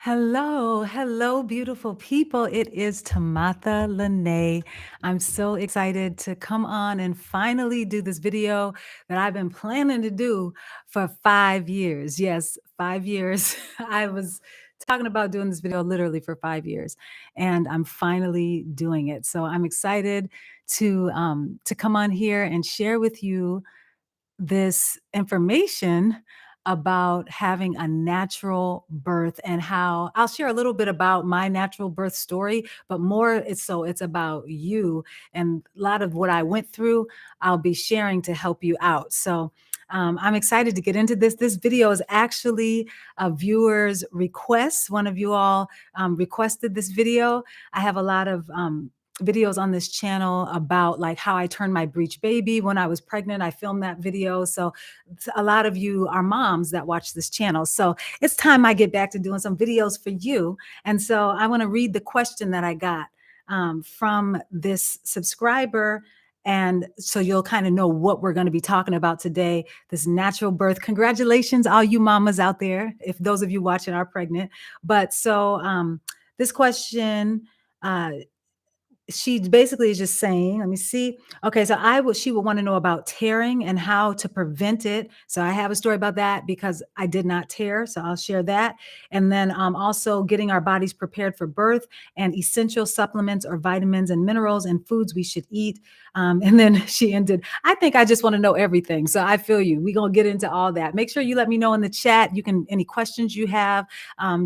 Hello, hello, beautiful people. It is Tamatha Lene. I'm so excited to come on and finally do this video that I've been planning to do for 5 years. Yes, 5 years. I was talking about doing this video literally for 5 years, and I'm finally doing it. So I'm excited to come on here and share with you this information about having a natural birth and how I'll share a little bit about my natural birth story, but more it's about you and a lot of what I went through, I'll be sharing to help you out. So I'm excited to get into this. This video is actually a viewer's request. One of you all requested this video. I have a lot of videos on this channel about like how I turned my breech baby when I was pregnant. I filmed that video. So a lot of you are moms that watch this channel. So it's time I get back to doing some videos for you. And so I want to read the question that I got from this subscriber. And so you'll kind of know what we're going to be talking about today, this natural birth. Congratulations, all you mamas out there, if those of you watching are pregnant. But so this question, she basically is just saying, let me see. Okay, so she would want to know about tearing and how to prevent it. So I have a story about that because I did not tear. So I'll share that. And then also getting our bodies prepared for birth and essential supplements or vitamins and minerals and foods we should eat. And then she ended, I think I just want to know everything. So I feel you. We're going to get into all that. Make sure you let me know in the chat. You can, any questions you have,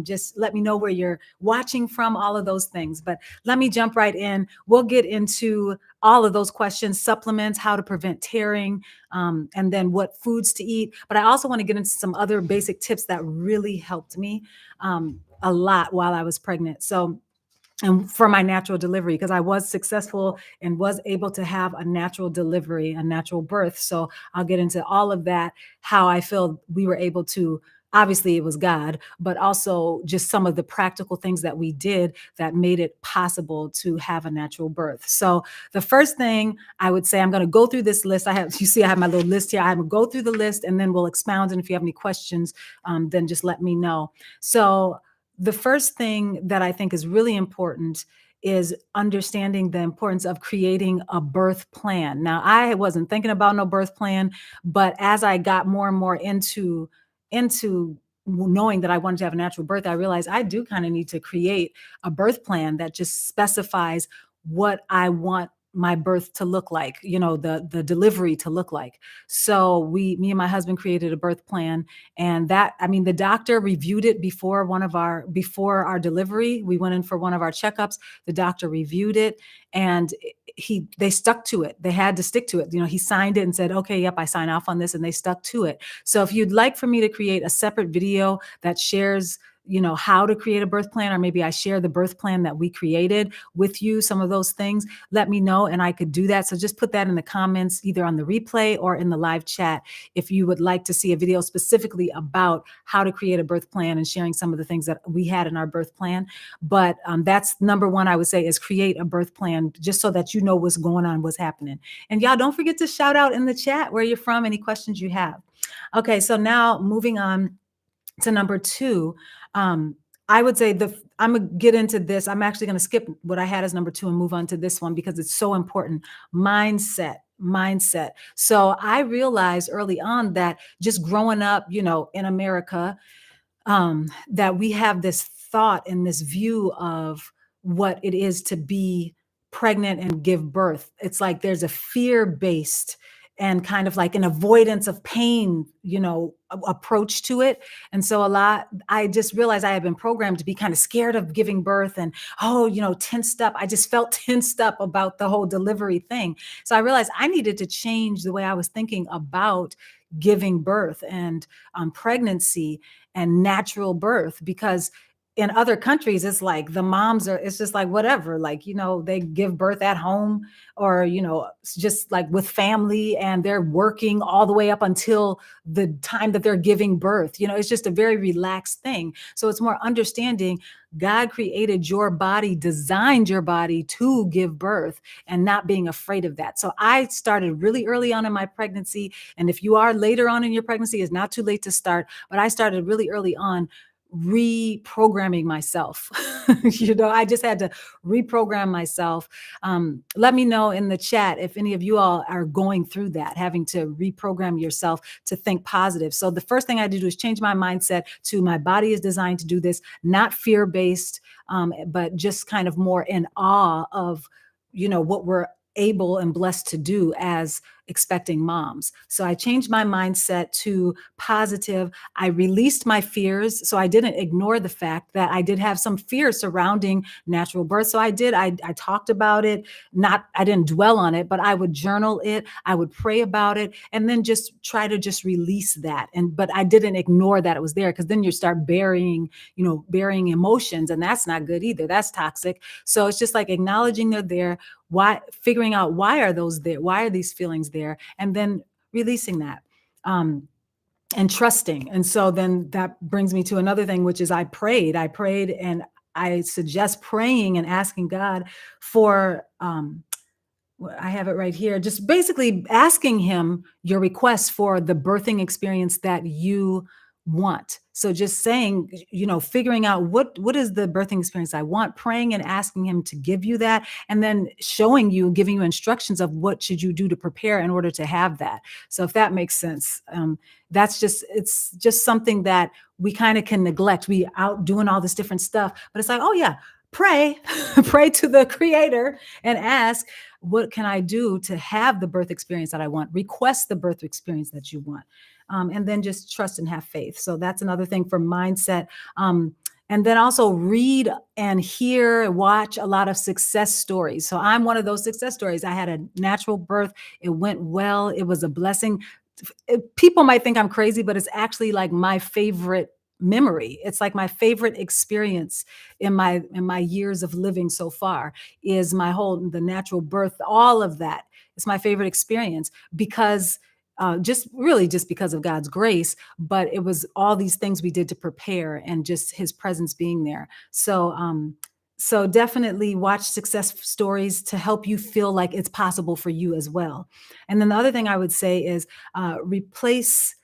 just let me know where you're watching from, all of those things. But let me jump right in. We'll get into all of those questions, supplements, how to prevent tearing, and then what foods to eat. But I also want to get into some other basic tips that really helped me a lot while I was pregnant. So, and for my natural delivery, because I was successful and was able to have a natural delivery, a natural birth. So I'll get into all of that, how I feel we were able to, obviously it was God, but also just some of the practical things that we did that made it possible to have a natural birth. So the first thing I would say, I'm going to go through this list. You see, I have my little list here. I'm going to go through the list and then we'll expound. And if you have any questions, then just let me know. So the first thing that I think is really important is understanding the importance of creating a birth plan. Now, I wasn't thinking about no birth plan, but as I got more and more into knowing that I wanted to have a natural birth, I realized I do kind of need to create a birth plan that just specifies what I want my birth to look like, the delivery to look like. So me and my husband created a birth plan, and the doctor reviewed it before our delivery. We went in for one of our checkups. The doctor reviewed it, and they stuck to it. They had to stick to it. He signed it and said, okay, yep, I sign off on this, and they stuck to it. So if you'd like for me to create a separate video that shares how to create a birth plan, or maybe I share the birth plan that we created with you, some of those things, let me know and I could do that. So just put that in the comments, either on the replay or in the live chat, if you would like to see a video specifically about how to create a birth plan and sharing some of the things that we had in our birth plan. But that's number one, I would say, is create a birth plan just so that you know what's going on, what's happening. And y'all don't forget to shout out in the chat where you're from, any questions you have. Okay, so now moving on to number two, I would say I'm gonna get into this. I'm actually gonna skip what I had as number two and move on to this one because it's so important. Mindset. So I realized early on that just growing up, in America, that we have this thought and this view of what it is to be pregnant and give birth. It's like there's a fear-based and kind of like an avoidance of pain, approach to it. And so I just realized I had been programmed to be kind of scared of giving birth and, tensed up. I just felt tensed up about the whole delivery thing. So I realized I needed to change the way I was thinking about giving birth and pregnancy and natural birth, because in other countries, it's like the moms it's just like whatever, like, they give birth at home or, just like with family, and they're working all the way up until the time that they're giving birth. It's just a very relaxed thing. So it's more understanding God created your body, designed your body to give birth, and not being afraid of that. So I started really early on in my pregnancy. And if you are later on in your pregnancy, it's not too late to start, but I started really early on reprogramming myself. I just had to reprogram myself. Let me know in the chat if any of you all are going through that, having to reprogram yourself to think positive. So the first thing I did was change my mindset to my body is designed to do this, not fear-based, but just kind of more in awe of, what we're able and blessed to do as expecting moms. So I changed my mindset to positive. I released my fears. So I didn't ignore the fact that I did have some fear surrounding natural birth. So I talked about it. I didn't dwell on it, but I would journal it. I would pray about it and then just try to just release that. But I didn't ignore that it was there, because then you start burying emotions, and that's not good either. That's toxic. So it's just like acknowledging they're there, why, figuring out why are those there, why are these feelings there, and then releasing that, and trusting. And so then that brings me to another thing, which is I prayed, and I suggest praying and asking God for, I have it right here, just basically asking him your requests for the birthing experience that you want. So just saying, figuring out what is the birthing experience I want, praying and asking him to give you that, and then giving you instructions of what should you do to prepare in order to have that. So if that makes sense, it's just something that we kind of can neglect. We out doing all this different stuff, but it's like, oh yeah, pray, pray to the creator and ask, what can I do to have the birth experience that I want? Request the birth experience that you want. And then just trust and have faith. So that's another thing for mindset. And then also read and hear, watch a lot of success stories. So I'm one of those success stories. I had a natural birth. It went well. It was a blessing. People might think I'm crazy, but it's actually like my favorite memory. It's like my favorite experience in my years of living so far is the natural birth, all of that. It's my favorite experience because just because of God's grace, but it was all these things we did to prepare and just his presence being there. So definitely watch success stories to help you feel like it's possible for you as well. And then the other thing I would say is replace.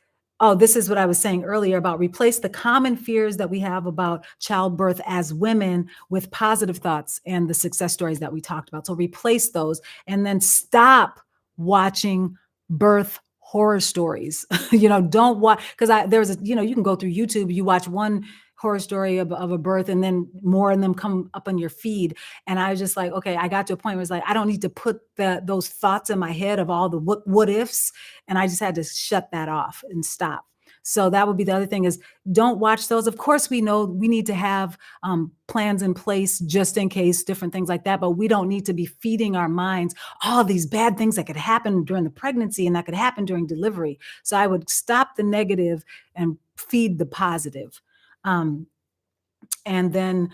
Oh, this is what I was saying earlier about replace the common fears that we have about childbirth as women with positive thoughts and the success stories that we talked about. So replace those and then stop watching birth horror stories. Don't watch, because you can go through YouTube, you watch one horror story of a birth and then more of them come up on your feed. And I was just like, okay, I got to a point where it's like, I don't need to put those thoughts in my head of all the what ifs. And I just had to shut that off and stop. So that would be the other thing is don't watch those. Of course, we know we need to have plans in place just in case, different things like that. But we don't need to be feeding our minds all these bad things that could happen during the pregnancy and that could happen during delivery. So I would stop the negative and feed the positive. And then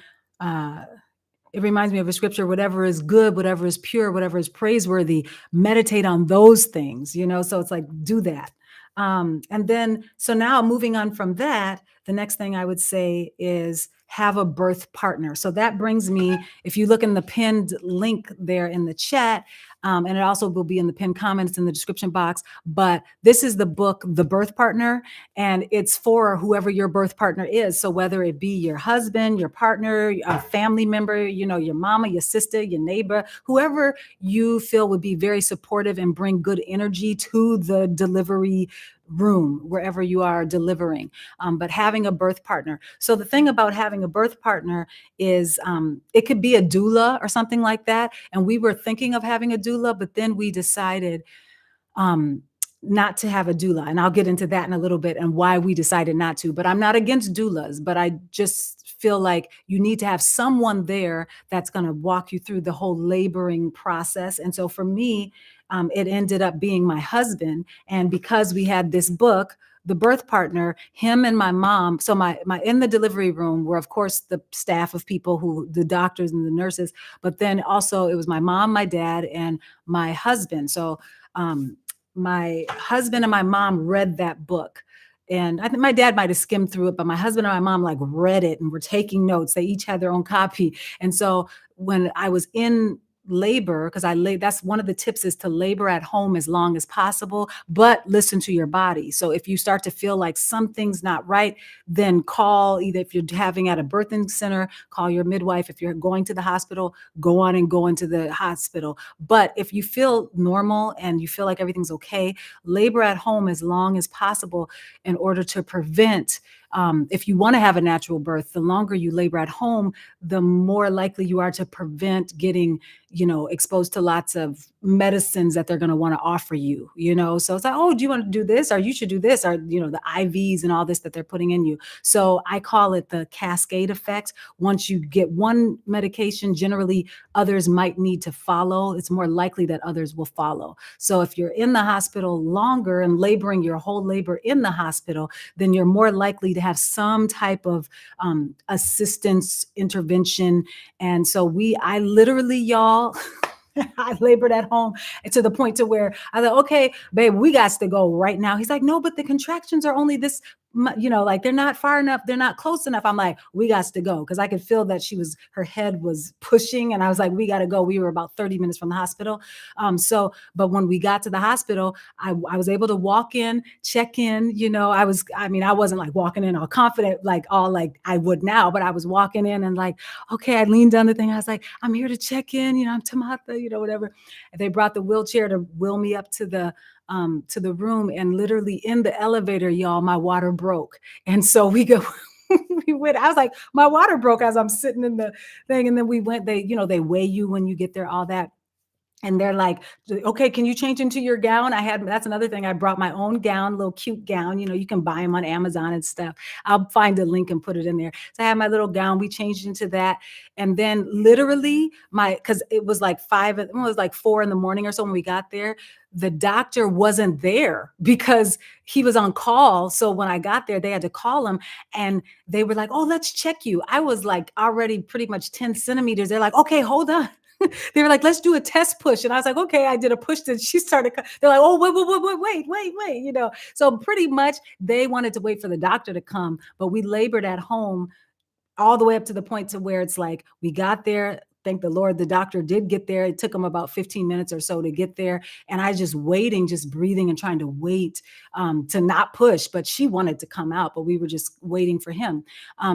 it reminds me of a scripture, whatever is good, whatever is pure, whatever is praiseworthy, meditate on those things, so it's like, do that. And then, so now moving on from that, the next thing I would say is have a birth partner. So that brings me, if you look in the pinned link there in the chat, and it also will be in the pinned comments in the description box, but this is the book, The Birth Partner, and it's for whoever your birth partner is. So whether it be your husband, your partner, a family member, your mama, your sister, your neighbor, whoever you feel would be very supportive and bring good energy to the delivery room, wherever you are delivering, but having a birth partner. So the thing about having a birth partner is it could be a doula or something like that. And we were thinking of having a doula, but then we decided not to have a doula. And I'll get into that in a little bit and why we decided not to. But I'm not against doulas, but I just feel like you need to have someone there that's going to walk you through the whole laboring process. And so for me, it ended up being my husband. And because we had this book, The Birth Partner, him and my mom. So my in the delivery room were, of course, the staff of people the doctors and the nurses, but then also it was my mom, my dad, and my husband. So my husband and my mom read that book. And I think my dad might have skimmed through it, but my husband and my mom read it and were taking notes. They each had their own copy. And so when I was in labor, because that's one of the tips, is to labor at home as long as possible, but listen to your body. So if you start to feel like something's not right, then call, either if you're having at a birthing center, call your midwife. If you're going to the hospital, go on and go into the hospital. But if you feel normal and you feel like everything's okay, labor at home as long as possible in order to prevent, if you want to have a natural birth, the longer you labor at home, the more likely you are to prevent getting, exposed to lots of medicines that they're going to want to offer you, So it's like, oh, do you want to do this? Or you should do this, or, the IVs and all this that they're putting in you. So I call it the cascade effect. Once you get one medication, generally others might need to follow. It's more likely that others will follow. So if you're in the hospital longer and laboring your whole labor in the hospital, then you're more likely to have some type of assistance intervention. And so I literally, y'all, I labored at home, and to the point to where I thought, okay, babe, we got to go right now. He's like, no, but the contractions are only this, like they're not far enough. They're not close enough. I'm like, we got to go. Cause I could feel that her head was pushing, and I was like, we got to go. We were about 30 minutes from the hospital. But when we got to the hospital, I was able to walk in, check in, I wasn't like walking in all confident, like I would now, but I was walking in and like, okay, I leaned down the thing. I was like, I'm here to check in, I'm Tamatha, whatever. And they brought the wheelchair to wheel me up to the room, and literally in the elevator, y'all, my water broke. And so we went, I was like, my water broke as I'm sitting in the thing. And then we went, they weigh you when you get there, all that. And they're like, okay, can you change into your gown? That's another thing. I brought my own gown, little cute gown. You can buy them on Amazon and stuff. I'll find a link and put it in there. So I had my little gown. We changed into that. And then literally cause it was like 4 in the morning or so when we got there. The doctor wasn't there because he was on call. So when I got there, they had to call him, and they were like, oh, let's check you. I was like already pretty much 10 centimeters. They're like, okay, hold on. They were like, let's do a test push. And I was like, okay, I did a push. Then she started, they're like, oh, wait. So pretty much they wanted to wait for the doctor to come, but we labored at home all the way up to the point to where it's like, we got there. Thank the Lord, the doctor did get there. It took him about 15 minutes or so to get there. And I just waiting, just breathing and trying to wait to not push, but she wanted to come out, but we were just waiting for him.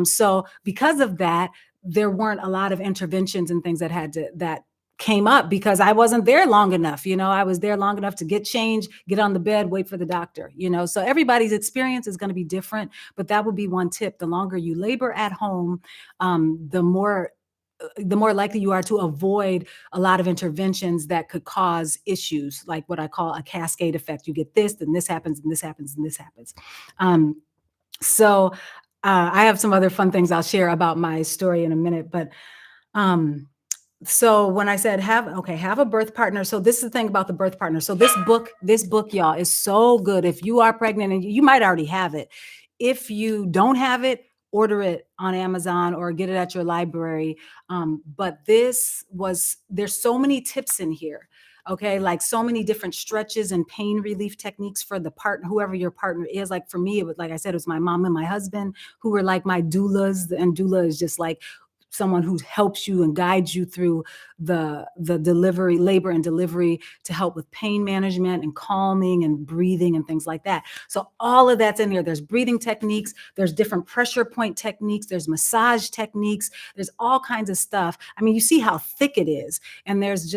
So because of that, there weren't a lot of interventions and things that came up because I wasn't there long enough. I was there long enough to get changed, get on the bed, wait for the doctor, so everybody's experience is going to be different, but that would be one tip. The longer you labor at home, the more likely you are to avoid a lot of interventions that could cause issues, like what I call a cascade effect. You get this, then this happens, and this happens, and this happens. So I have some other fun things I'll share about my story in a minute, but so when I said have a birth partner. So this is the thing about the birth partner. So this book, y'all, is so good. If you are pregnant, and you might already have it. If you don't have it, order it on Amazon or get it at your library. But there's so many tips in here. Okay. Like so many different stretches and pain relief techniques for the partner, whoever your partner is. Like for me, it was, like I said, it was my mom and my husband who were like my doulas, and doula is just like someone who helps you and guides you through the delivery, labor and delivery, to help with pain management and calming and breathing and things like that. So all of that's in here. There's breathing techniques, there's different pressure point techniques, there's massage techniques, there's all kinds of stuff. I mean, you see how thick it is. And there's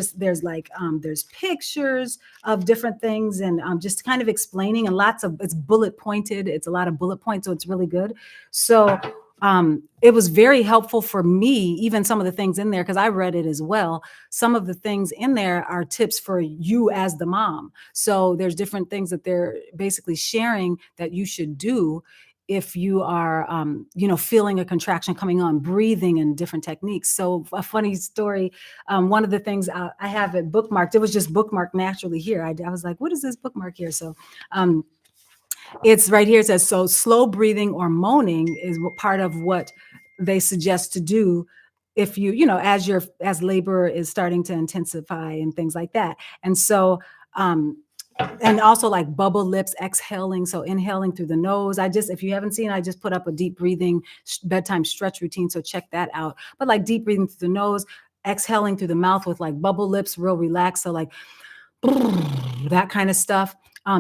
pictures of different things, and just kind of explaining, and it's bullet pointed. It's a lot of bullet points. So it's really good. So it was very helpful for me, even some of the things in there, because I read it as well. Some of the things in there are tips for you as the mom. So there's different things that they're basically sharing that you should do if you are, feeling a contraction coming on, breathing and different techniques. So a funny story. One of the things I have it bookmarked, it was just bookmarked naturally here. I was like, what is this bookmark here? So, it's right here. It says, so slow breathing or moaning is part of what they suggest to do if as labor is starting to intensify and things like that. And so, and also like bubble lips, exhaling. So inhaling through the nose. If you haven't seen, I just put up a deep breathing bedtime stretch routine. So check that out. But like deep breathing through the nose, exhaling through the mouth with like bubble lips, real relaxed. So like that kind of stuff.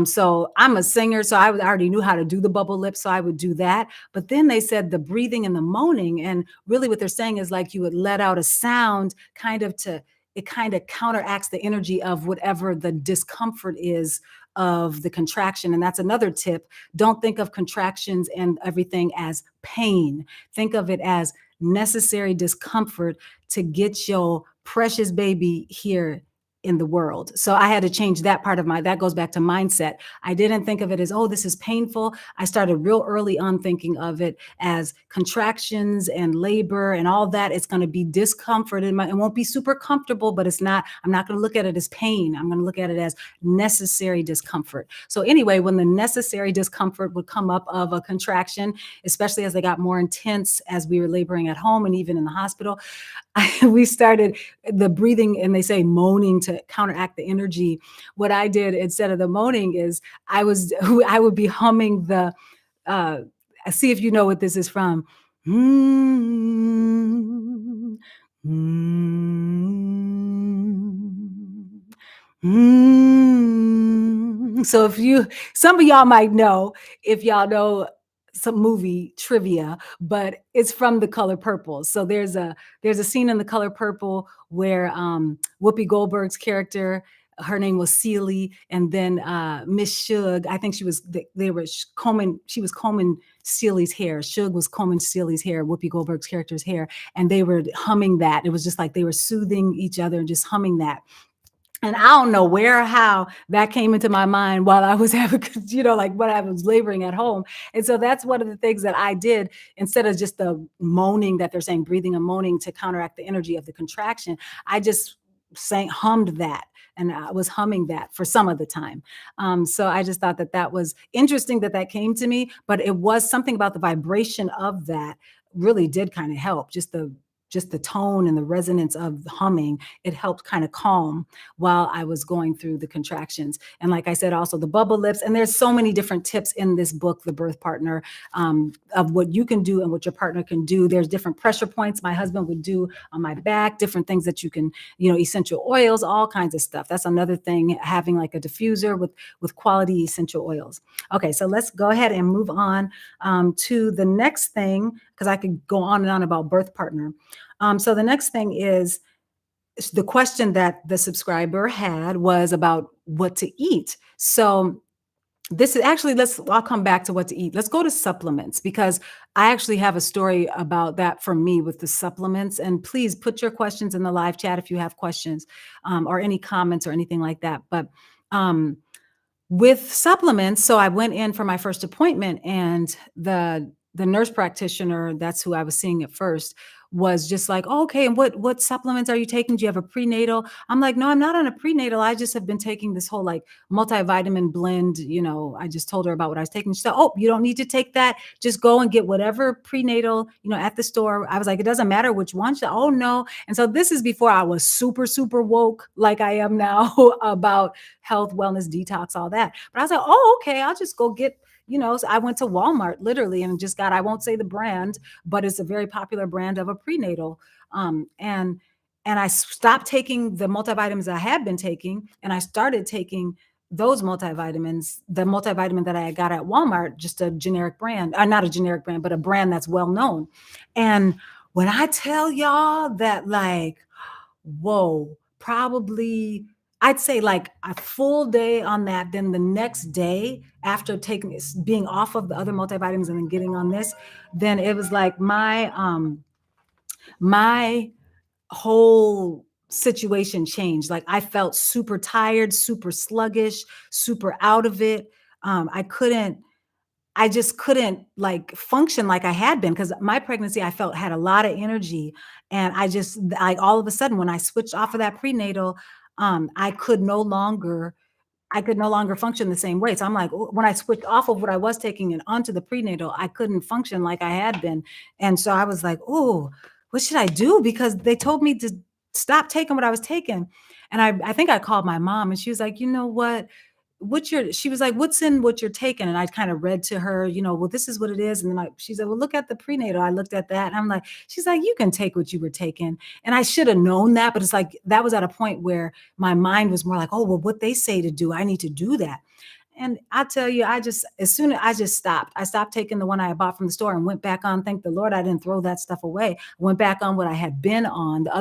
So I'm a singer, so I already knew how to do the bubble lips, so I would do that. But then they said the breathing and the moaning, and really what they're saying is like you would let out a sound, kind of to it kind of counteracts the energy of whatever the discomfort is of the contraction. And that's another tip. Don't think of contractions and everything as pain. Think of it as necessary discomfort to get your precious baby here in the world. So I had to change that part of that goes back to mindset. I didn't think of it as, oh, this is painful. I started real early on thinking of it as contractions and labor and all that. It's going to be discomfort. It won't be super comfortable, but I'm not going to look at it as pain. I'm going to look at it as necessary discomfort. So anyway, when the necessary discomfort would come up of a contraction, especially as they got more intense as we were laboring at home and even in the hospital, we started the breathing, and they say moaning to counteract the energy. What I did instead of the moaning is I would be humming the uh see if you know what this is from. Mm, mm, So some of y'all might know if y'all know some movie trivia, but it's from The Color Purple. So there's a scene in The Color Purple where Whoopi Goldberg's character, her name was Celie, and then Miss Suge, I think she was combing Celie's hair. Suge was combing Celie's hair, Whoopi Goldberg's character's hair, and they were humming that. It was just like they were soothing each other and just humming that. And I don't know where or how that came into my mind while I was having, like when I was laboring at home. And so that's one of the things that I did instead of just the moaning that they're saying, breathing and moaning to counteract the energy of the contraction. I just hummed that. And I was humming that for some of the time. So I just thought that was interesting that came to me, but it was something about the vibration of that really did kind of help. Just the tone and the resonance of the humming, it helped kind of calm while I was going through the contractions. And like I said, also the bubble lips. And there's so many different tips in this book, The Birth Partner, of what you can do and what your partner can do. There's different pressure points my husband would do on my back, different things that you can, essential oils, all kinds of stuff. That's another thing, having like a diffuser with quality essential oils. Okay, so let's go ahead and move on to the next thing, because I could go on and on about birth partner. So the next thing is the question that the subscriber had was about what to eat. So this is actually, I'll come back to what to eat. Let's go to supplements, because I actually have a story about that for me with the supplements. And please put your questions in the live chat if you have questions or any comments or anything like that. But with supplements, so I went in for my first appointment, and the nurse practitioner, that's who I was seeing at first, was just like, oh, okay, and what supplements are you taking? Do you have a prenatal? I'm like, no, I'm not on a prenatal. I just have been taking this whole like multivitamin blend. I just told her about what I was taking. She said, oh, you don't need to take that. Just go and get whatever prenatal, at the store. I was like, it doesn't matter which one. She said, oh, no. And so this is before I was super, super woke like I am now about health, wellness, detox, all that. But I was like, oh, okay, I'll just go get, so I went to Walmart literally and just got, I won't say the brand, but it's a very popular brand of a prenatal. And I stopped taking the multivitamins I had been taking, and I started taking those multivitamins, the multivitamin that I got at Walmart, just a generic brand, not a generic brand, but a brand that's well known. And when I tell y'all that, like, whoa, probably I'd say like a full day on that. Then the next day, after being off of the other multivitamins and then getting on this, then it was like my whole situation changed. Like I felt super tired, super sluggish, super out of it. I just couldn't like function like I had been, because my pregnancy, I felt had a lot of energy. And I just like all of a sudden when I switched off of that prenatal, I could no longer function the same way. So I'm like, when I switched off of what I was taking and onto the prenatal, I couldn't function like I had been. And so I was like, oh, what should I do? Because they told me to stop taking what I was taking. And I think I called my mom, and she was like, you know what? she was like, what's in what you're taking? And I kind of read to her, well, this is what it is. And then she said, well, look at the prenatal. I looked at that and I'm like, she's like, you can take what you were taking. And I should have known that, but it's like, that was at a point where my mind was more like, oh, well, what they say to do, I need to do that. And I tell you, as soon as I just stopped, I stopped taking the one I had bought from the store and went back on. Thank the Lord I didn't throw that stuff away. I went back on what I had been on, the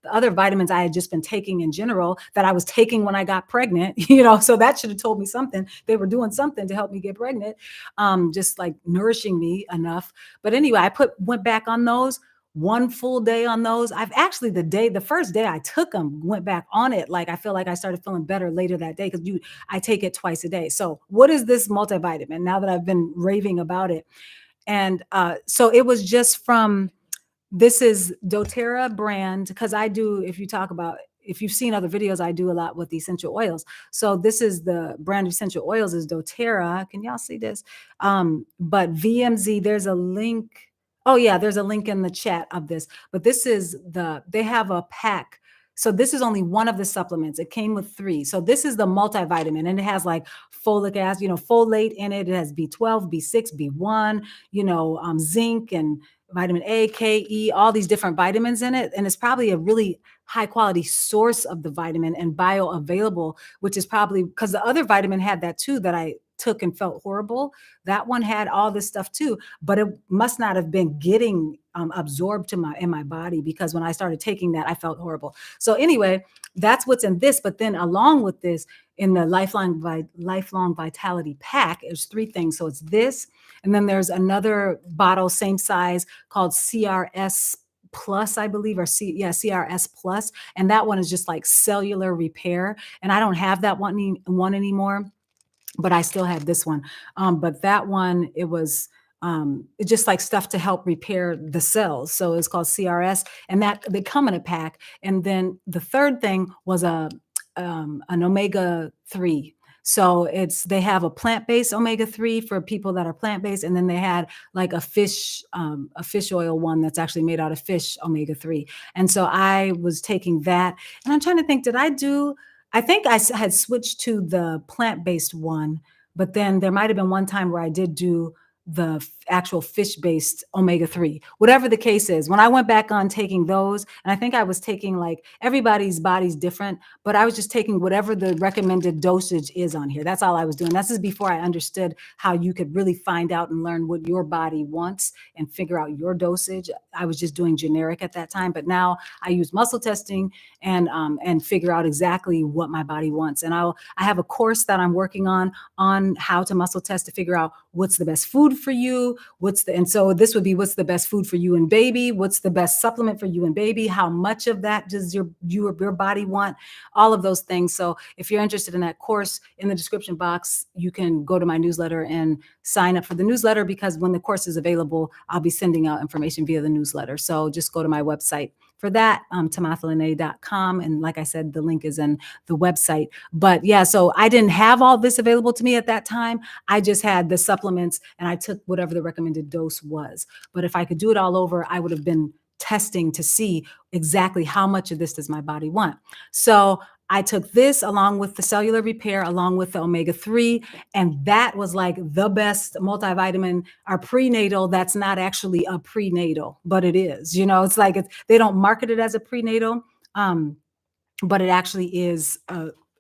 other vitamins I had just been taking in general that I was taking when I got pregnant, so that should have told me something. They were doing something to help me get pregnant, just like nourishing me enough. But anyway, went back on those. One full day on those. I've actually the first day I took them, went back on it. Like I feel like I started feeling better later that day because I take it twice a day. So what is this multivitamin now that I've been raving about it? And so it was just from, this is doTerra brand, because if you've seen other videos, I do a lot with the essential oils. So this is the brand of essential oils is doTerra. Can y'all see this? But VMZ, there's a link. Oh yeah, there's a link in the chat of this. But they have a pack. So this is only one of the supplements. It came with 3. So this is the multivitamin, and it has like folic acid, folate in it. It has B12, B6, B1, zinc and vitamin A, K, E, all these different vitamins in it. And it's probably a really high quality source of the vitamin and bioavailable, which is probably because the other vitamin had that too that I took and felt horrible. That one had all this stuff too, but it must not have been getting absorbed in my body, because when I started taking that, I felt horrible. So anyway, that's what's in this. But then along with this, in the lifelong vitality pack, there's 3 things. So it's this, and then there's another bottle, same size, called CRS Plus, I believe, or CRS Plus, and that one is just like cellular repair. And I don't have that one anymore, but I still had this one. But that one, it's just like stuff to help repair the cells. So it's called CRS, and that they come in a pack. And then the third thing was an omega-3. So they have a plant-based omega-3 for people that are plant-based, and then they had like a fish oil one that's actually made out of fish omega-3. And so I was taking that, and I'm trying to think, I think I had switched to the plant-based one, but then there might have been one time where I did do the actual fish-based omega-3, whatever the case is. When I went back on taking those, and I think I was taking, like, everybody's body's different, but I was just taking whatever the recommended dosage is on here. That's all I was doing. This is before I understood how you could really find out and learn what your body wants and figure out your dosage. I was just doing generic at that time, but now I use muscle testing and figure out exactly what my body wants. And I have a course that I'm working on how to muscle test to figure out what's the best food for you, and so this would be what's the best food for you and baby, what's the best supplement for you and baby, how much of that does your body want, all of those things. So if you're interested in that course, in the description box, you can go to my newsletter and sign up for the newsletter, because when the course is available, I'll be sending out information via the newsletter. So just go to my website for that, tamathalene.com. And like I said, the link is in the website. But yeah, so I didn't have all this available to me at that time. I just had the supplements, and I took whatever the recommended dose was. But if I could do it all over, I would have been testing to see exactly how much of this does my body want. So I took this along with the cellular repair, along with the omega-3, and that was like the best multivitamin or prenatal. That's not actually a prenatal, but it is. It's like they don't market it as a prenatal, but it actually is.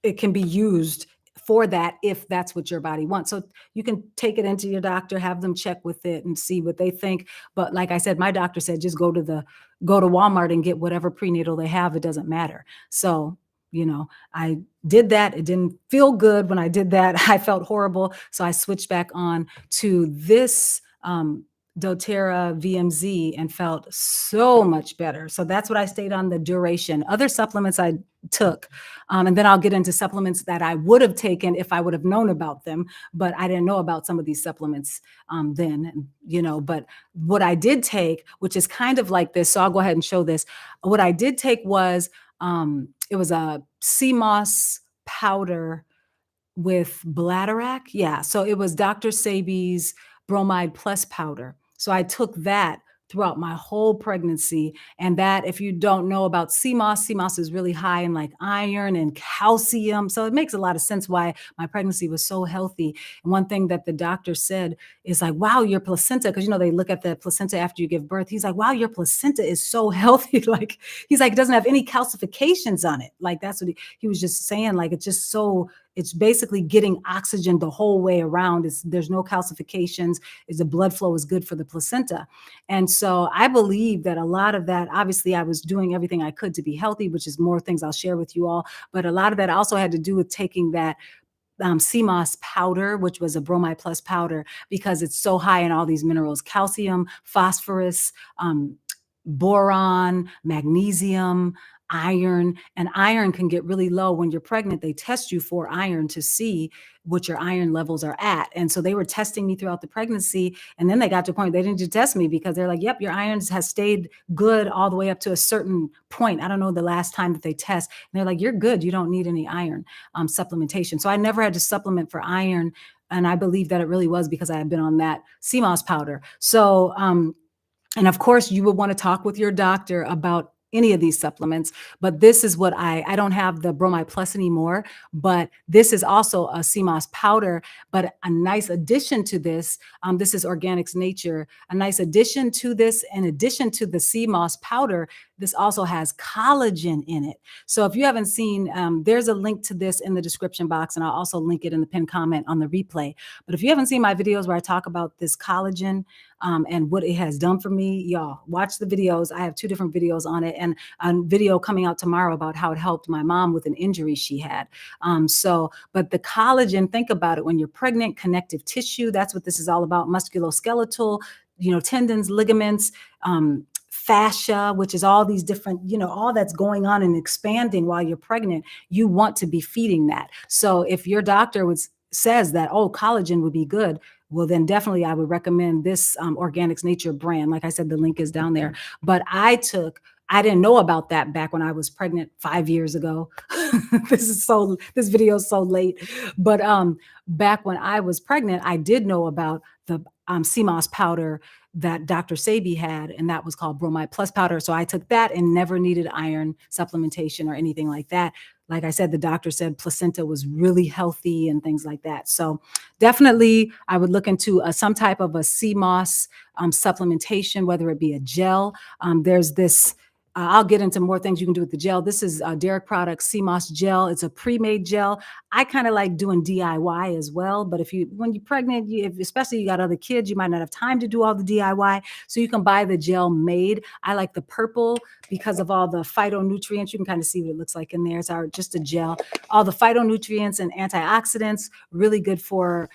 It can be used for that if that's what your body wants. So you can take it into your doctor, have them check with it and see what they think. But like I said, my doctor said, just go to Walmart and get whatever prenatal they have. It doesn't matter. So, I did that. It didn't feel good when I did that. I felt horrible. So I switched back on to this doTerra VMZ and felt so much better. So that's what I stayed on the duration. Other supplements I took, and then I'll get into supplements that I would have taken if I would have known about them, but I didn't know about some of these supplements then, but what I did take, which is kind of like this, so I'll go ahead and show this. What I did take was, it was a sea moss powder with bladderwrack. Yeah. So it was Dr. Sebi's bromide plus powder. So I took that throughout my whole pregnancy. And that, if you don't know about CMOS, CMOS is really high in like iron and calcium. So it makes a lot of sense why my pregnancy was so healthy. And one thing that the doctor said is like, wow, your placenta, because they look at the placenta after you give birth. He's like, wow, your placenta is so healthy. Like, he's like, it doesn't have any calcifications on it. Like, that's what he was just saying. Like, it's just so, it's basically getting oxygen the whole way around. There's no calcifications. The blood flow is good for the placenta. And so I believe that a lot of that, obviously, I was doing everything I could to be healthy, which is more things I'll share with you all. But a lot of that also had to do with taking that CMOS powder, which was a bromide plus powder, because it's so high in all these minerals: calcium, phosphorus, boron, magnesium, iron. And iron can get really low when you're pregnant. They test you for iron to see what your iron levels are at. And so they were testing me throughout the pregnancy. And then they got to a point, they didn't just test me, because they're like, yep, your iron has stayed good all the way up to a certain point. I don't know the last time that they test. And they're like, you're good. You don't need any iron supplementation. So I never had to supplement for iron. And I believe that it really was because I had been on that CMOS powder. So, and of course, you would want to talk with your doctor about any of these supplements. But this is what I don't have the bromide plus anymore, but this is also a CMOS powder. But a nice addition to this, this is Organics Nature. A nice addition to this, in addition to the CMOS powder, this also has collagen in it. So if you haven't seen, there's a link to this in the description box, and I'll also link it in the pinned comment on the replay. But if you haven't seen my videos where I talk about this collagen and what it has done for me, y'all watch the videos. I have 2 different videos on it, and a video coming out tomorrow about how it helped my mom with an injury she had. But the collagen, think about it, when you're pregnant, connective tissue, that's what this is all about: musculoskeletal, tendons, ligaments, fascia, which is all these different, all that's going on and expanding while you're pregnant. You want to be feeding that. So if your doctor says that, oh, collagen would be good, well, then definitely I would recommend this Organics Nature brand. Like I said, the link is down there. But I didn't know about that back when I was pregnant 5 years ago. This video is so late. But back when I was pregnant, I did know about the CMOS powder that Dr. Sabi had, and that was called bromide plus powder. So I took that and never needed iron supplementation or anything like that. Like I said, the doctor said placenta was really healthy and things like that. So definitely I would look into some type of a CMOS supplementation, whether it be a gel. There's this, I'll get into more things you can do with the gel. This is Derek Products CMOS gel. It's a pre-made gel. I kind of like doing DIY as well. But when you're pregnant, especially you got other kids, you might not have time to do all the DIY. So you can buy the gel made. I like the purple because of all the phytonutrients. You can kind of see what it looks like in there. It's just a gel. All the phytonutrients and antioxidants, really good for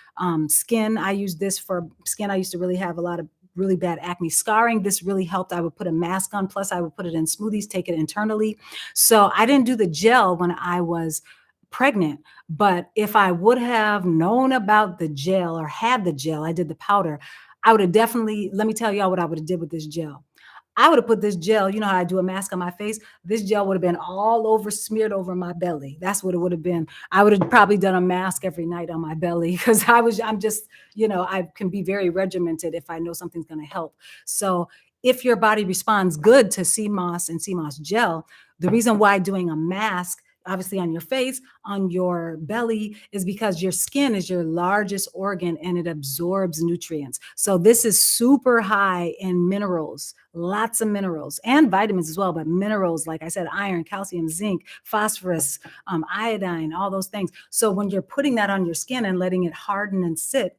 skin. I use this for skin. I used to really have a lot of really bad acne scarring. This really helped. I would put a mask on, plus I would put it in smoothies, take it internally. So I didn't do the gel when I was pregnant, but if I would have known about the gel or had the gel, I did the powder, I would have definitely, let me tell y'all what I would have did with this gel. I would have put this gel, you know how I do a mask on my face? This gel would have been all over, smeared over my belly. That's what it would have been. I would have probably done a mask every night on my belly, because I'm just, I can be very regimented if I know something's going to help. So if your body responds good to CMOS and CMOS gel, the reason why doing a mask, obviously on your face, on your belly, is because your skin is your largest organ and it absorbs nutrients. So this is super high in minerals, lots of minerals and vitamins as well, but minerals, like I said, iron, calcium, zinc, phosphorus, iodine, all those things. So when you're putting that on your skin and letting it harden and sit,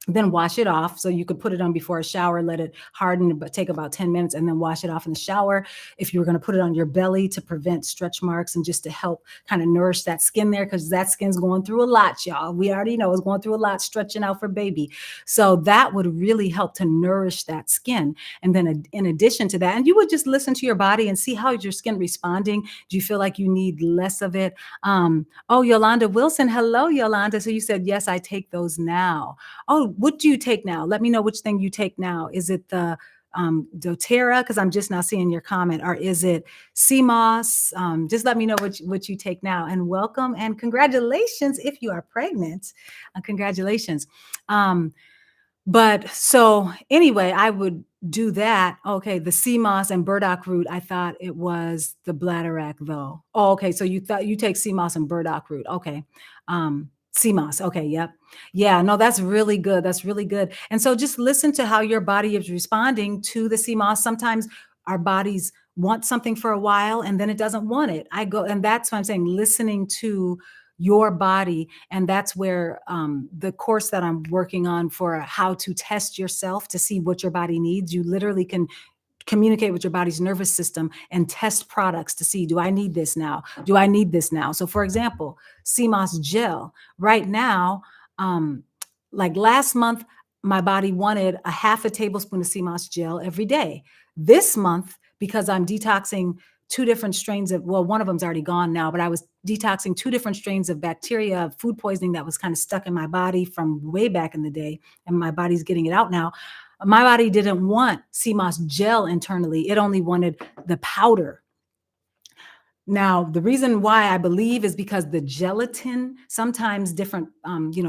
then wash it off. So you could put it on before a shower, let it harden, but take about 10 minutes and then wash it off in the shower. If you were going to put it on your belly to prevent stretch marks and just to help kind of nourish that skin there, because that skin's going through a lot, y'all. We already know it's going through a lot, stretching out for baby. So that would really help to nourish that skin. And then in addition to that, and you would just listen to your body and see how your skin responding. Do you feel like you need less of it? Oh, Yolanda Wilson. Hello, Yolanda. So you said, yes, I take those now. Oh, what do you take now? Let me know which thing you take now. Is it the doTerra? Because I'm just now seeing your comment. Or is it CMOS? Just let me know what you take now. And welcome and congratulations if you are pregnant. Congratulations. But so anyway, I would do that. Okay, the sea moss and burdock root, I thought it was the bladderwrack though. Oh, okay, so you thought you take sea moss and burdock root. Okay. Sea moss. Okay, yep. Yeah, no, that's really good. That's really good. And so just listen to how your body is responding to the sea moss. Sometimes our bodies want something for a while and then it doesn't want it. I go, and that's what I'm saying, listening to your body. And that's where the course that I'm working on for how to test yourself to see what your body needs, you literally can communicate with your body's nervous system and test products to see, do I need this now? Do I need this now? So for example, CMOS gel right now, um, like last month, my body wanted a half a tablespoon of CMOS gel every day. This month, because I'm detoxing two different strains of, well, one of them's already gone now, but I was detoxing two different strains of bacteria, food poisoning that was kind of stuck in my body from way back in the day, and my body's getting it out now. My body didn't want CMOS gel internally. It only wanted the powder. Now, the reason why I believe is because the gelatin, sometimes different,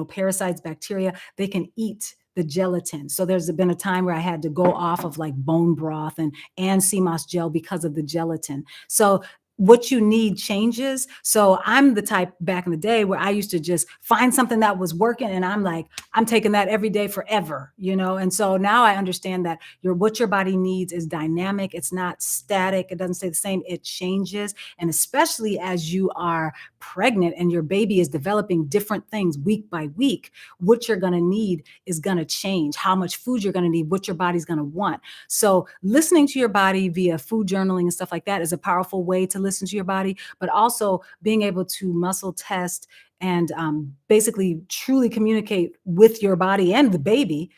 parasites, bacteria, they can eat the gelatin. So there's been a time where I had to go off of like bone broth and CMOS gel because of the gelatin. So what you need changes. So I'm the type back in the day where I used to just find something that was working and I'm like, I'm taking that every day forever, And so now I understand that what your body needs is dynamic. It's not static. It doesn't stay the same. It changes. And especially as you are pregnant and your baby is developing different things week by week, what you're going to need is going to change. How much food you're going to need, what your body's going to want. So listening to your body via food journaling and stuff like that is a powerful way to listen to your body, but also being able to muscle test and basically truly communicate with your body and the baby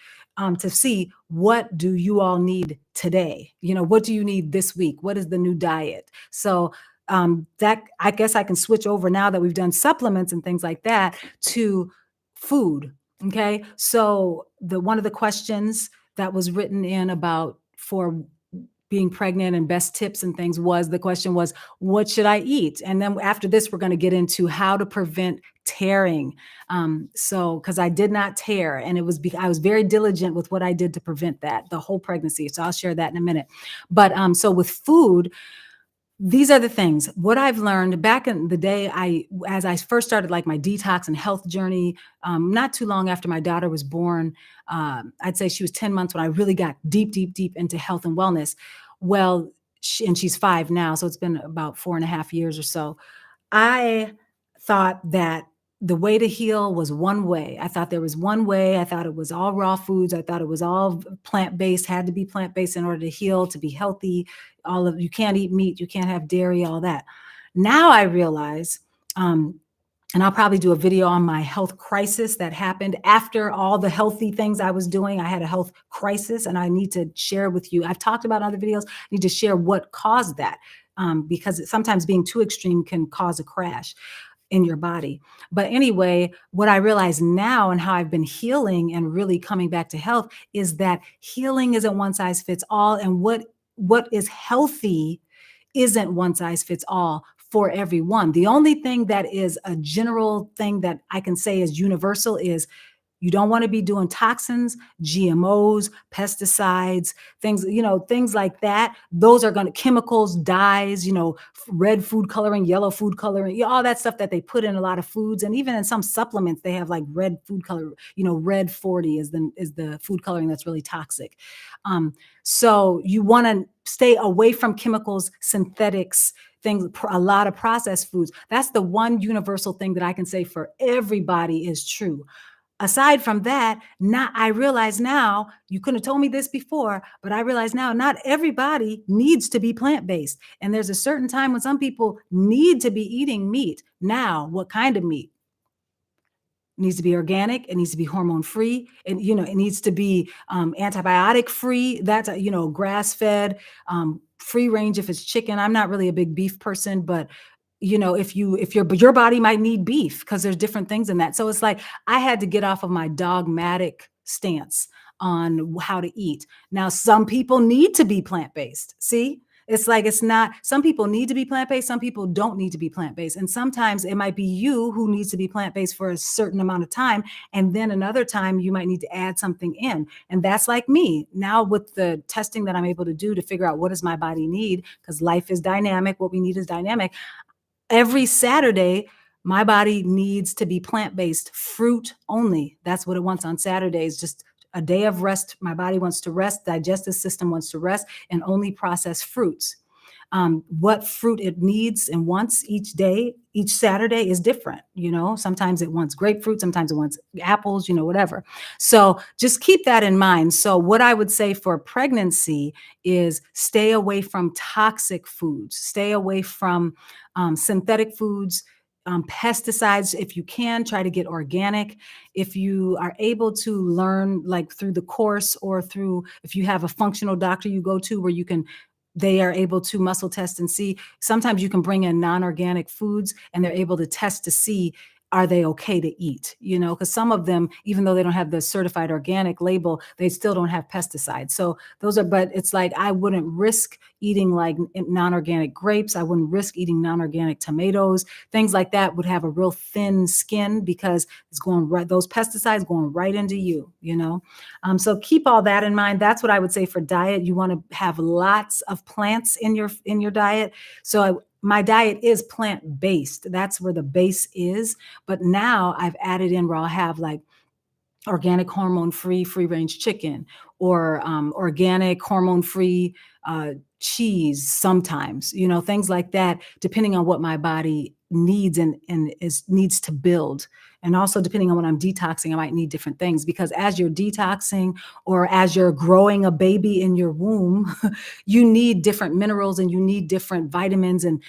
to see, what do you all need today? What do you need this week? What is the new diet? So that, I guess I can switch over now that we've done supplements and things like that to food. Okay. So one of the questions that was written in about for being pregnant and best tips and things was, the question was, what should I eat? And then after this, we're going to get into how to prevent tearing. Because I did not tear, and I was very diligent with what I did to prevent that the whole pregnancy. So I'll share that in a minute. But so with food, these are the things. What I've learned back in the day, as I first started like my detox and health journey, not too long after my daughter was born, I'd say she was 10 months when I really got deep, deep, deep into health and wellness. Well, and she's 5 now, so it's been about 4.5 years or so. I thought that the way to heal was one way. I thought there was one way. I thought it was all raw foods. I thought it was all plant-based, had to be plant-based in order to heal, to be healthy. You can't eat meat, you can't have dairy, all that. Now I realize, and I'll probably do a video on my health crisis that happened after all the healthy things I was doing. I had a health crisis and I need to share with you. I've talked about in other videos. I need to share what caused that, because sometimes being too extreme can cause a crash in your body. But anyway, what I realize now and how I've been healing and really coming back to health is that healing isn't one size fits all. And what is healthy isn't one size fits all for everyone. The only thing that is a general thing that I can say is universal is you don't want to be doing toxins, GMOs, pesticides, things like that. Those are going to chemicals, dyes, red food coloring, yellow food coloring, all that stuff that they put in a lot of foods. And even in some supplements, they have like red food color, red 40 is the food coloring that's really toxic. So you want to stay away from chemicals, synthetics, things, a lot of processed foods. That's the one universal thing that I can say for everybody is true. Aside from that, I realize now, you couldn't have told me this before, but I realize now not everybody needs to be plant-based. And there's a certain time when some people need to be eating meat. Now, what kind of meat? It needs to be organic. It needs to be hormone free. And, it needs to be antibiotic free. That's, grass fed, free range if it's chicken. I'm not really a big beef person, but your body might need beef because there's different things in that. So it's like, I had to get off of my dogmatic stance on how to eat. Now, some people need to be plant-based. See, It's like it's not, some people need to be plant-based, some people don't need to be plant-based. And sometimes it might be you who needs to be plant-based for a certain amount of time. And then another time you might need to add something in. And that's like me. Now with the testing that I'm able to do to figure out what does my body need, because life is dynamic, what we need is dynamic. Every Saturday, my body needs to be plant-based, fruit only. That's what it wants on Saturdays, just a day of rest. My body wants to rest, digestive system wants to rest, and only process fruits. What fruit it needs and wants each day, each Saturday is different. Sometimes it wants grapefruit, sometimes it wants apples, whatever. So just keep that in mind. So what I would say for pregnancy is stay away from toxic foods, stay away from synthetic foods, pesticides. If you can, try to get organic. If you are able to learn like through the course, or through, if you have a functional doctor you go to where they are able to muscle test and see. Sometimes you can bring in non-organic foods and they're able to test to see, are they okay to eat? Because some of them, even though they don't have the certified organic label, they still don't have pesticides. So but it's like, I wouldn't risk eating like non-organic grapes. I wouldn't risk eating non-organic tomatoes. Things like that would have a real thin skin because it's going right, those pesticides going right into you. So keep all that in mind. That's what I would say for diet. You want to have lots of plants in your diet. So my diet is plant-based. That's where the base is. But now I've added in where I'll have like organic hormone-free free-range chicken, or organic hormone-free cheese sometimes, things like that, depending on what my body needs and needs to build. And also depending on what I'm detoxing, I might need different things, because as you're detoxing or as you're growing a baby in your womb, you need different minerals and you need different vitamins and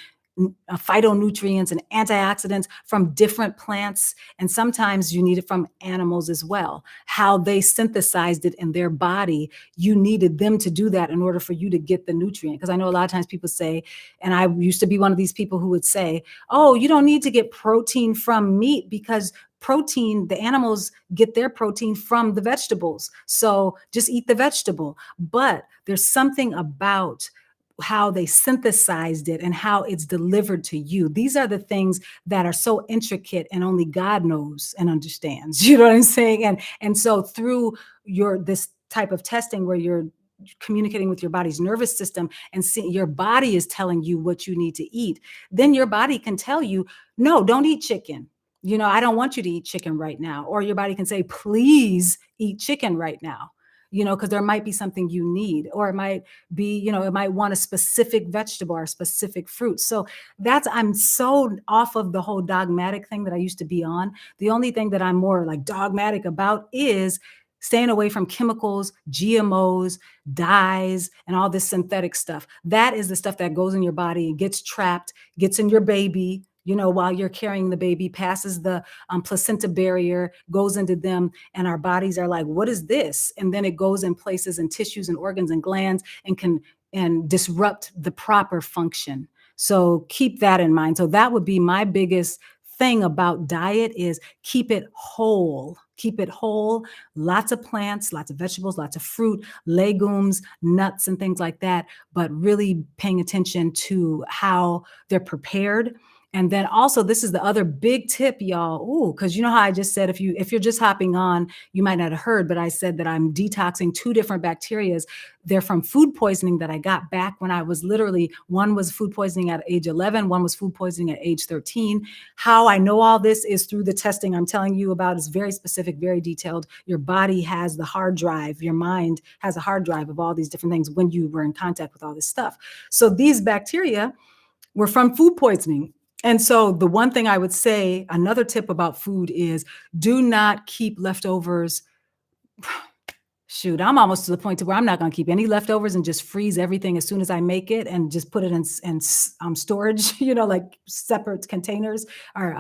phytonutrients and antioxidants from different plants. And sometimes you need it from animals as well. How they synthesized it in their body, you needed them to do that in order for you to get the nutrient. Because I know a lot of times people say, and I used to be one of these people who would say, oh, you don't need to get protein from meat, because protein, the animals get their protein from the vegetables. So just eat the vegetable. But there's something about how they synthesized it and how it's delivered to you. These are the things that are so intricate and only God knows and understands. You know what I'm saying? And so through this type of testing where you're communicating with your body's nervous system and see your body is telling you what you need to eat, then your body can tell you, no, don't eat chicken. I don't want you to eat chicken right now. Or your body can say, please eat chicken right now, because there might be something you need, or it might be, it might want a specific vegetable or a specific fruit. So I'm so off of the whole dogmatic thing that I used to be on. The only thing that I'm more like dogmatic about is staying away from chemicals, GMOs, dyes, and all this synthetic stuff. That is the stuff that goes in your body and gets trapped, gets in your baby, while you're carrying the baby, passes the placenta barrier, goes into them, and our bodies are like, what is this? And then it goes in places and tissues and organs and glands and can disrupt the proper function. So keep that in mind. So that would be my biggest thing about diet, is keep it whole. Keep it whole. Lots of plants, lots of vegetables, lots of fruit, legumes, nuts, and things like that, but really paying attention to how they're prepared. And then also, this is the other big tip, y'all. Ooh, because you know how I just said, if you're just hopping on, you might not have heard, but I said that I'm detoxing 2 different bacterias. They're from food poisoning that I got back when I was one was food poisoning at age 11, one was food poisoning at age 13. How I know all this is through the testing I'm telling you about. Is very specific, very detailed. Your body has the hard drive. Your mind has a hard drive of all these different things when you were in contact with all this stuff. So these bacteria were from food poisoning. And so the one thing I would say, another tip about food, is do not keep leftovers. Shoot, I'm almost to the point to where I'm not going to keep any leftovers and just freeze everything as soon as I make it and just put it in storage, like separate containers, or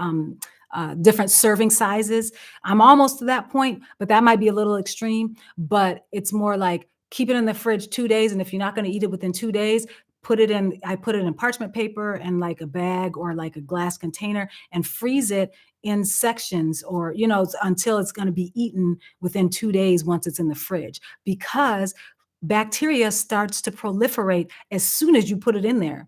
different serving sizes. I'm almost to that point, but that might be a little extreme. But it's more like, keep it in the fridge 2 days. And if you're not going to eat it within 2 days, I put it in parchment paper and like a bag or like a glass container, and freeze it in sections, or, until it's going to be eaten within 2 days once it's in the fridge. Because bacteria starts to proliferate as soon as you put it in there.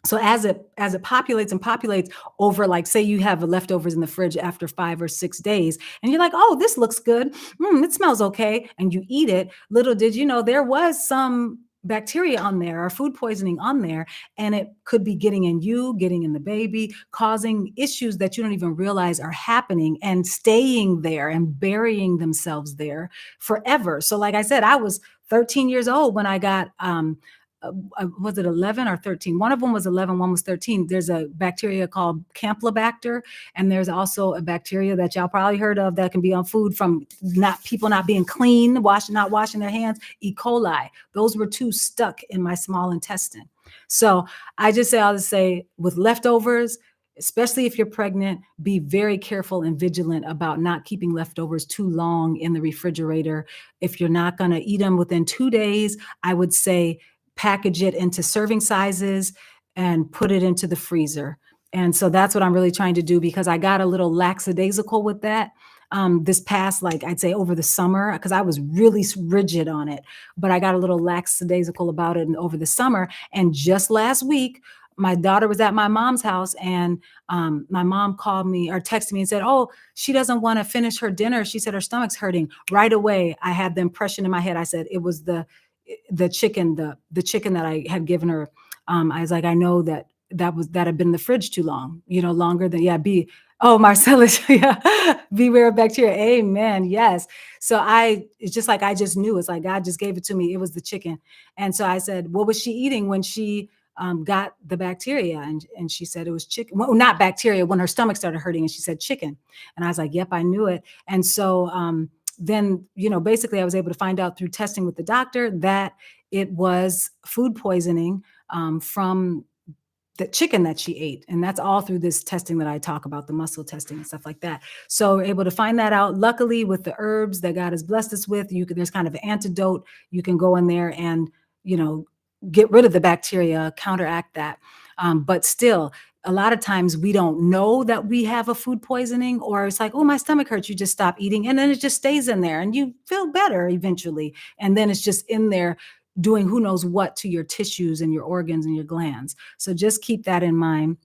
So as it populates and populates over, like, say you have leftovers in the fridge after 5 or 6 days, and you're like, oh, this looks good. It smells okay. And you eat it. Little did you know there was some bacteria on there or food poisoning on there, and it could be getting in you, getting in the baby, causing issues that you don't even realize are happening and staying there and burying themselves there forever. So like I said, I was 13 years old when I got was it 11 or 13? One of them was 11, one was 13. There's a bacteria called Campylobacter, and there's also a bacteria that y'all probably heard of that can be on food from not people not being clean, not washing their hands, E. coli. Those were two stuck in my small intestine. So I'll just say with leftovers, especially if you're pregnant, be very careful and vigilant about not keeping leftovers too long in the refrigerator. If you're not going to eat them within 2 days, I would say package it into serving sizes and put it into the freezer. And so that's what I'm really trying to do, because I got a little lackadaisical with that this past, like I'd say over the summer, because I was really rigid on it, but I got a little lackadaisical about it over the summer. And just last week, my daughter was at my mom's house, and my mom called me or texted me and said, oh, she doesn't want to finish her dinner. She said her stomach's hurting. Right away, I had the impression in my head. I said it was the chicken, the chicken that I had given her. I was like, I know that had been in the fridge too long, longer than, Marcellus, yeah, beware of bacteria. Amen. Yes. So it's just like, I just knew, it's like God just gave it to me. It was the chicken. And so I said, what was she eating when she got the bacteria? And she said it was chicken. Well, not bacteria, when her stomach started hurting, and she said chicken. And I was like, yep, I knew it. And so then, basically I was able to find out through testing with the doctor that it was food poisoning from the chicken that she ate. And that's all through this testing that I talk about, the muscle testing and stuff like that. So we're able to find that out. Luckily, with the herbs that God has blessed us with, there's kind of an antidote. You can go in there and, get rid of the bacteria, counteract that. But still, a lot of times we don't know that we have a food poisoning, or it's like, oh, my stomach hurts. You just stop eating, and then it just stays in there and you feel better eventually. And then it's just in there doing who knows what to your tissues and your organs and your glands. So just keep that in mind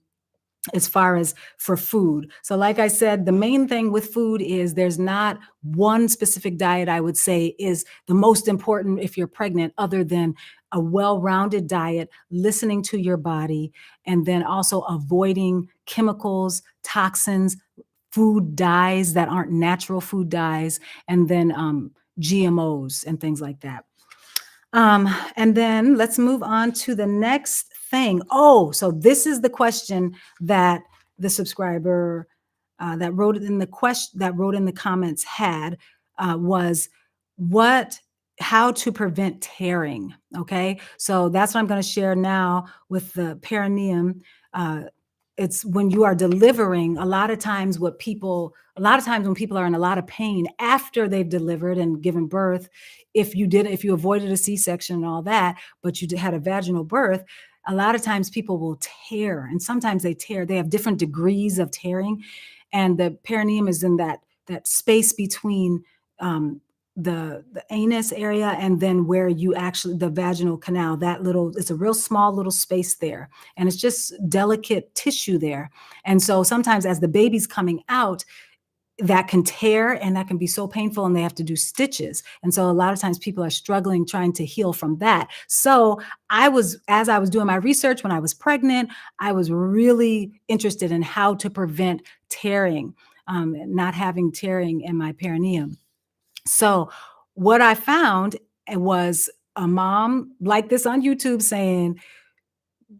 as far as for food. So like I said, the main thing with food is there's not one specific diet I would say is the most important if you're pregnant, other than a well-rounded diet, listening to your body, and then also avoiding chemicals, toxins, food dyes that aren't natural food dyes, and then GMOs and things like that. And then let's move on to the next thing. Oh, so this is the question that the subscriber that wrote in the comments had was how to prevent tearing. Okay, so that's what I'm going to share now with the perineum. It's when you are delivering, a lot of times when people are in a lot of pain after they've delivered and given birth, if you avoided a C-section and all that, but you had a vaginal birth, a lot of times people will tear, and sometimes they have different degrees of tearing. And the perineum is in that space between the anus area and then where the vaginal canal, it's a real small little space there, and it's just delicate tissue there. And so sometimes as the baby's coming out, that can tear, and that can be so painful, and they have to do stitches. And so a lot of times people are struggling trying to heal from that. So as I was doing my research when I was pregnant, I was really interested in how to prevent tearing, not having tearing in my perineum. So what I found was a mom like this on YouTube saying,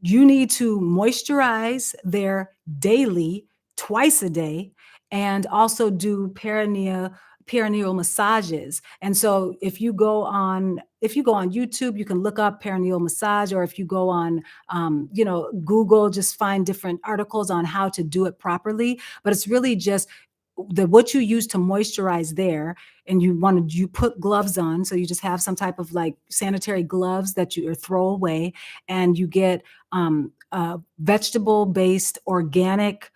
you need to moisturize there daily, twice a day, and also do perineal massages. And so if you go on YouTube, you can look up perineal massage, or if you go on Google, just find different articles on how to do it properly. But it's really just what you use to moisturize there, and you put gloves on, so you just have some type of like sanitary gloves that you throw away, and you get vegetable-based organic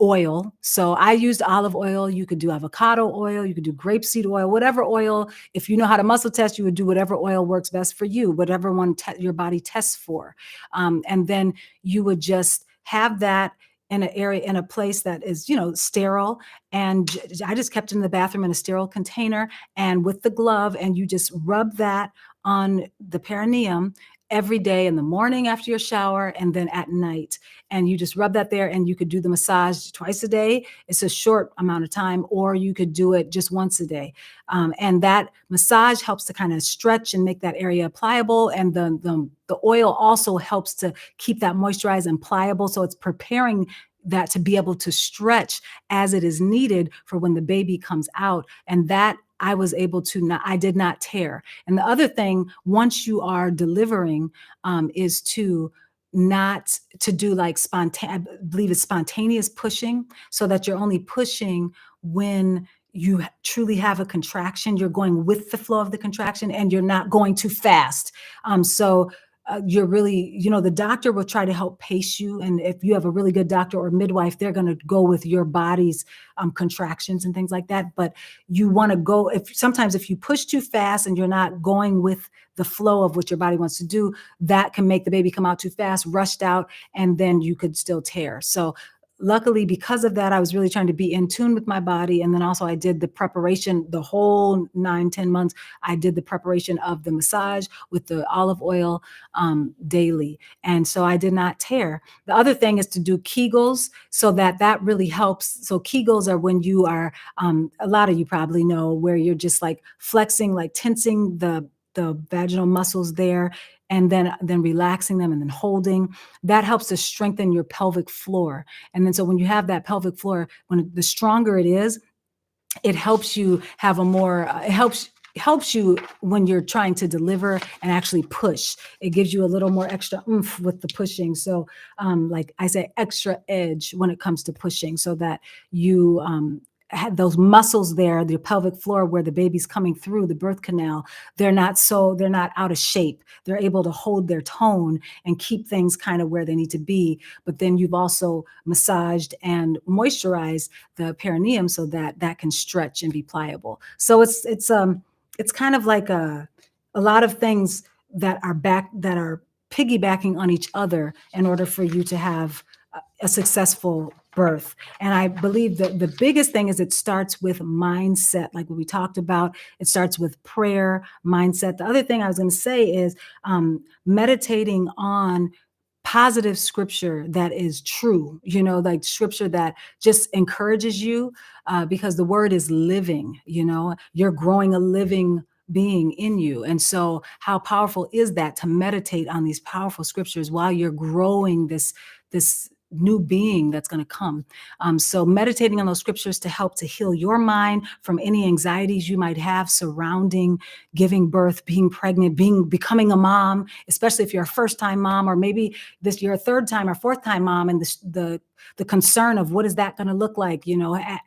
oil. So I used olive oil. You could do avocado oil. You could do grapeseed oil, whatever oil. If you know how to muscle test, you would do whatever oil works best for you, whatever one your body tests for. And then you would just have that in an area, in a place that is, sterile. And I just kept it in the bathroom in a sterile container and with the glove, and you just rub that on the perineum every day, in the morning after your shower and then at night. And you just rub that there, and you could do the massage twice a day. It's a short amount of time, or you could do it just once a day. And that massage helps to kind of stretch and make that area pliable. And the oil also helps to keep that moisturized and pliable. So it's preparing that to be able to stretch as it is needed for when the baby comes out. And that I was able to not, I did not tear. And the other thing, once you are delivering, is to not to do like spontaneous, I believe it's spontaneous pushing, so that you're only pushing when you truly have a contraction. You're going with the flow of the contraction, and you're not going too fast. So you're really, the doctor will try to help pace you. And if you have a really good doctor or midwife, they're going to go with your body's contractions and things like that. But you want to go, sometimes if you push too fast and you're not going with the flow of what your body wants to do, that can make the baby come out too fast, rushed out, and then you could still tear. So luckily, because of that, I was really trying to be in tune with my body. And then also I did the preparation, the whole 9-10 months, I did the preparation of the massage with the olive oil daily. And so I did not tear. The other thing is to do Kegels, so that really helps. So Kegels are when you are, a lot of you probably know, where you're just like flexing, like tensing the vaginal muscles there, and then relaxing them and then holding. That helps to strengthen your pelvic floor. And then so when you have that pelvic floor, when the stronger it is, it helps you have a more, it helps you when you're trying to deliver and actually push. It gives you a little more extra oomph with the pushing. So like I say, extra edge when it comes to pushing, so that you had those muscles there, the pelvic floor where the baby's coming through the birth canal, they're not out of shape. They're able to hold their tone and keep things kind of where they need to be. But then you've also massaged and moisturized the perineum so that that can stretch and be pliable. So it's kind of like a lot of things that are piggybacking on each other in order for you to have a successful birth. And I believe that the biggest thing is it starts with mindset, like what we talked about. It starts with prayer, mindset. The other thing I was going to say is meditating on positive scripture that is true, like scripture that just encourages you, because the word is living, you're growing a living being in you. And so how powerful is that, to meditate on these powerful scriptures while you're growing this new being that's going to come. So meditating on those scriptures to help to heal your mind from any anxieties you might have surrounding giving birth, being pregnant, becoming a mom, especially if you're a first-time mom, or maybe you're a third-time or fourth-time mom, and the concern of what is that going to look like,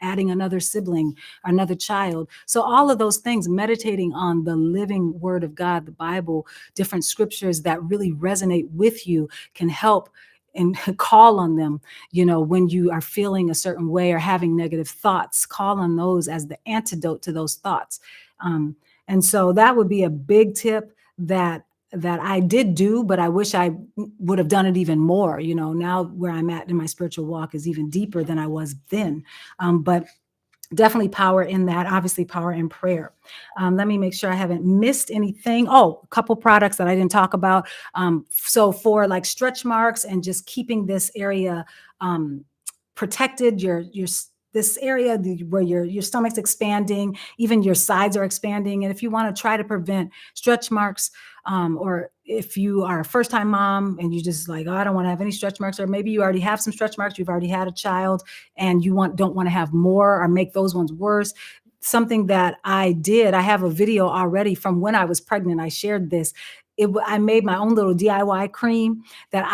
adding another sibling, another child. So all of those things, meditating on the living word of God, the Bible, different scriptures that really resonate with you, can help and call on them, when you are feeling a certain way or having negative thoughts. Call on those as the antidote to those thoughts. And so that would be a big tip that I did do, but I wish I would have done it even more. Now where I'm at in my spiritual walk is even deeper than I was then. But definitely power in that, obviously power in prayer. Let me make sure I haven't missed anything. Oh, a couple products that I didn't talk about. So for like stretch marks and just keeping this area protected, this area where your stomach's expanding, even your sides are expanding. And if you want to try to prevent stretch marks, or if you are a first-time mom and you just like, oh, I don't want to have any stretch marks, or maybe you already have some stretch marks, you've already had a child and you don't want to have more or make those ones worse. Something that I did, I have a video already from when I was pregnant. I shared this. I made my own little DIY cream that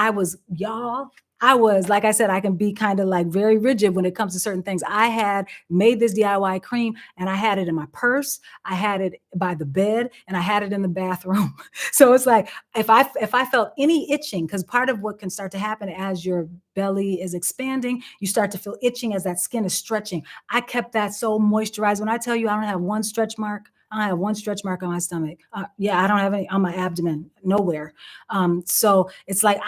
y'all, I was, like I said, I can be kind of like very rigid when it comes to certain things. I had made this DIY cream and I had it in my purse, I had it by the bed, and I had it in the bathroom. So it's like if I felt any itching, because part of what can start to happen as your belly is expanding, you start to feel itching as that skin is stretching. I kept that so moisturized. When I tell you I don't have one stretch mark, I have one stretch mark on my stomach. Yeah, I don't have any on my abdomen, nowhere. So it's like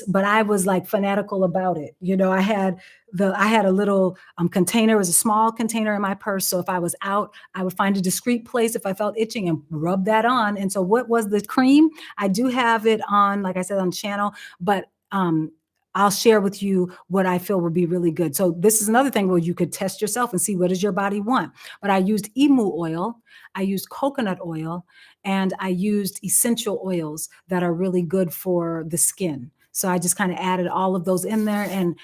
but I was like fanatical about it. I had a little container, it was a small container in my purse. So if I was out, I would find a discreet place if I felt itching and rub that on. And so what was the cream? I do have it on, like I said, on the channel, but I'll share with you what I feel would be really good. So this is another thing where you could test yourself and see what does your body want. But I used emu oil, I used coconut oil, and I used essential oils that are really good for the skin. So I just kind of added all of those in there. And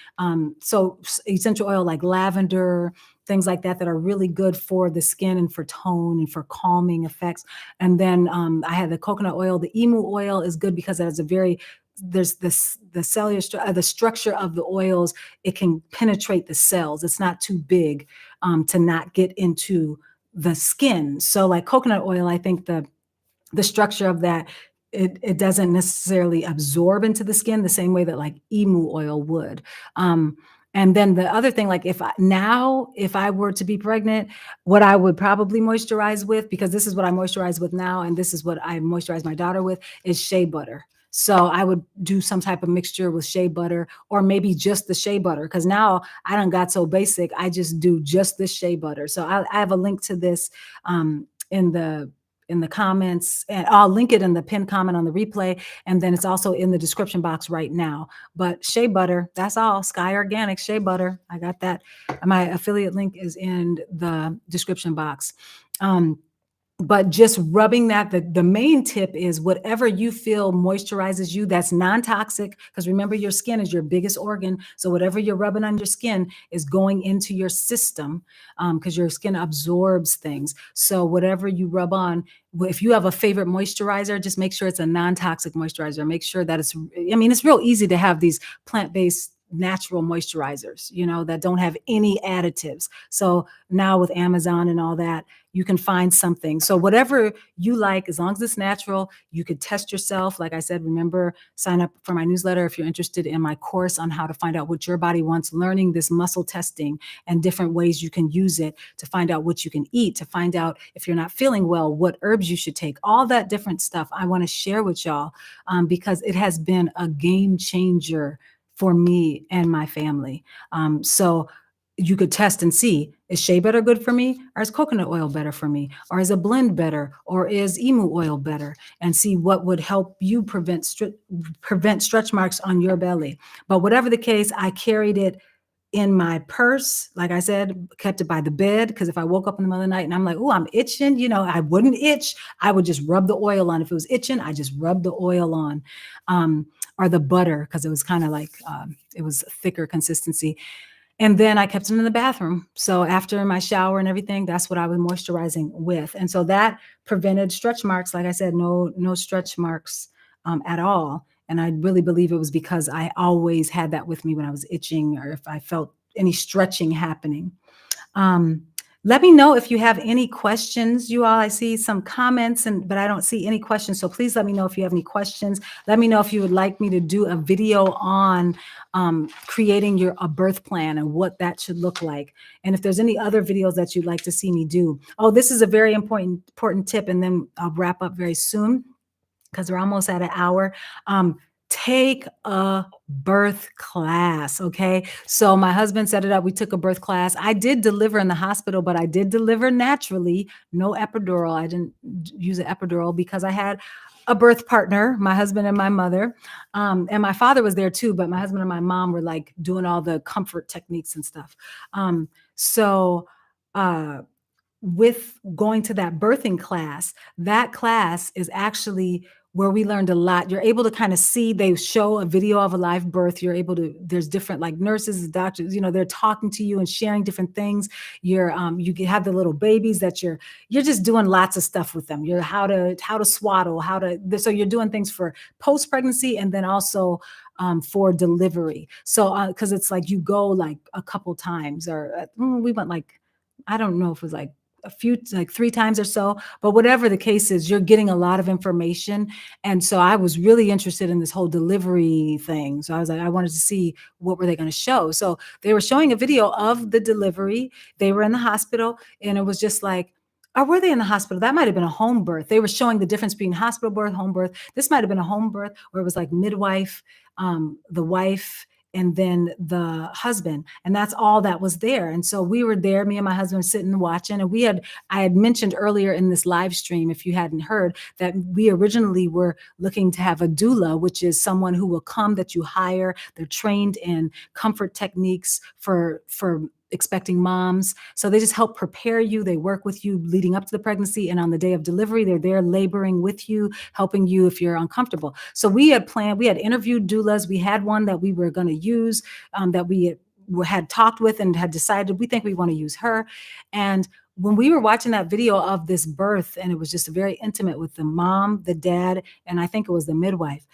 so essential oil like lavender, things like that are really good for the skin and for tone and for calming effects. And then I had the coconut oil. The emu oil is good because it has a very there's this the cellular the structure of the oils. It can penetrate the cells. It's not too big to not get into the skin. So like coconut oil, I think the structure of that, it doesn't necessarily absorb into the skin the same way that like emu oil would. And then the other thing, like if I were to be pregnant, what I would probably moisturize with, because this is what I moisturize with now, and this is what I moisturize my daughter with, is shea butter. So I would do some type of mixture with shea butter, or maybe just the shea butter, because now I done got so basic, I just do just this shea butter. So I have a link to this in the comments, and I'll link it in the pinned comment on the replay, and then it's also in the description box right now. But shea butter, that's all. Sky Organic shea butter, I got that. My affiliate link is in the description box. But just rubbing that, the main tip is whatever you feel moisturizes you, that's non-toxic, because remember, your skin is your biggest organ. So whatever you're rubbing on your skin is going into your system, because your skin absorbs things. So whatever you rub on, if you have a favorite moisturizer, just make sure it's a non-toxic moisturizer. Make sure that it's real easy to have these plant-based natural moisturizers, that don't have any additives. So now with Amazon and all that, you can find something. So whatever you like, as long as it's natural, you could test yourself. Like I said, remember, sign up for my newsletter if you're interested in my course on how to find out what your body wants, learning this muscle testing and different ways you can use it to find out what you can eat, to find out if you're not feeling well, what herbs you should take, all that different stuff I want to share with y'all, because it has been a game changer for me and my family. So you could test and see, is shea butter good for me, or is coconut oil better for me, or is a blend better, or is emu oil better, and see what would help you prevent stretch marks on your belly. But whatever the case, I carried it in my purse. Like I said, kept it by the bed, because if I woke up in the middle of the night and I'm like, oh, I'm itching, I wouldn't itch. I would just rub the oil on. If it was itching, I just rubbed the oil on, or the butter, because it was kind of like, it was thicker consistency. And then I kept it in the bathroom. So after my shower and everything, that's what I was moisturizing with. And so that prevented stretch marks. Like I said, no stretch marks at all. And I really believe it was because I always had that with me when I was itching, or if I felt any stretching happening. Let me know if you have any questions, you all. I see some comments, but I don't see any questions. So please let me know if you have any questions. Let me know if you would like me to do a video on creating a birth plan and what that should look like. And if there's any other videos that you'd like to see me do. Oh, this is a very important tip. And then I'll wrap up very soon, because we're almost at an hour. Take a birth class, okay? So my husband set it up. We took a birth class. I did deliver in the hospital, but I did deliver naturally, no epidural. I didn't use an epidural because I had a birth partner, my husband and my mother. And my father was there too, but my husband and my mom were like doing all the comfort techniques and stuff. So with going to that birthing class, that class is actually where we learned a lot. You're able to kind of see, they show a video of a live birth. You're able to, there's different like nurses, doctors, they're talking to you and sharing different things. Have the little babies that you're just doing lots of stuff with them. You're how to swaddle, so you're doing things for post-pregnancy and then also for delivery. So, because it's like you go like a couple times, or we went like, I don't know if it was like a few, like 3 times or so, but whatever the case is, you're getting a lot of information. And so I was really interested in this whole delivery thing. So I was like, I wanted to see what were they going to show. So they were showing a video of the delivery. They were in the hospital, and it was just like, or were they in the hospital? That might have been a home birth. They were showing the difference between hospital birth, home birth. This might have been a home birth where it was like midwife, the wife, and then the husband, and that's all that was there. And so we were there, me and my husband sitting watching, and I had mentioned earlier in this live stream, if you hadn't heard, that we originally were looking to have a doula, which is someone who will come that you hire. They're trained in comfort techniques for expecting moms. So they just help prepare you. They work with you leading up to the pregnancy, and on the day of delivery, they're there laboring with you, helping you if you're uncomfortable. So we had interviewed doulas. We had one that we were going to use, that we had talked with and had decided we think we want to use her. And when we were watching that video of this birth, and it was just very intimate with the mom, the dad, and I think it was the midwife,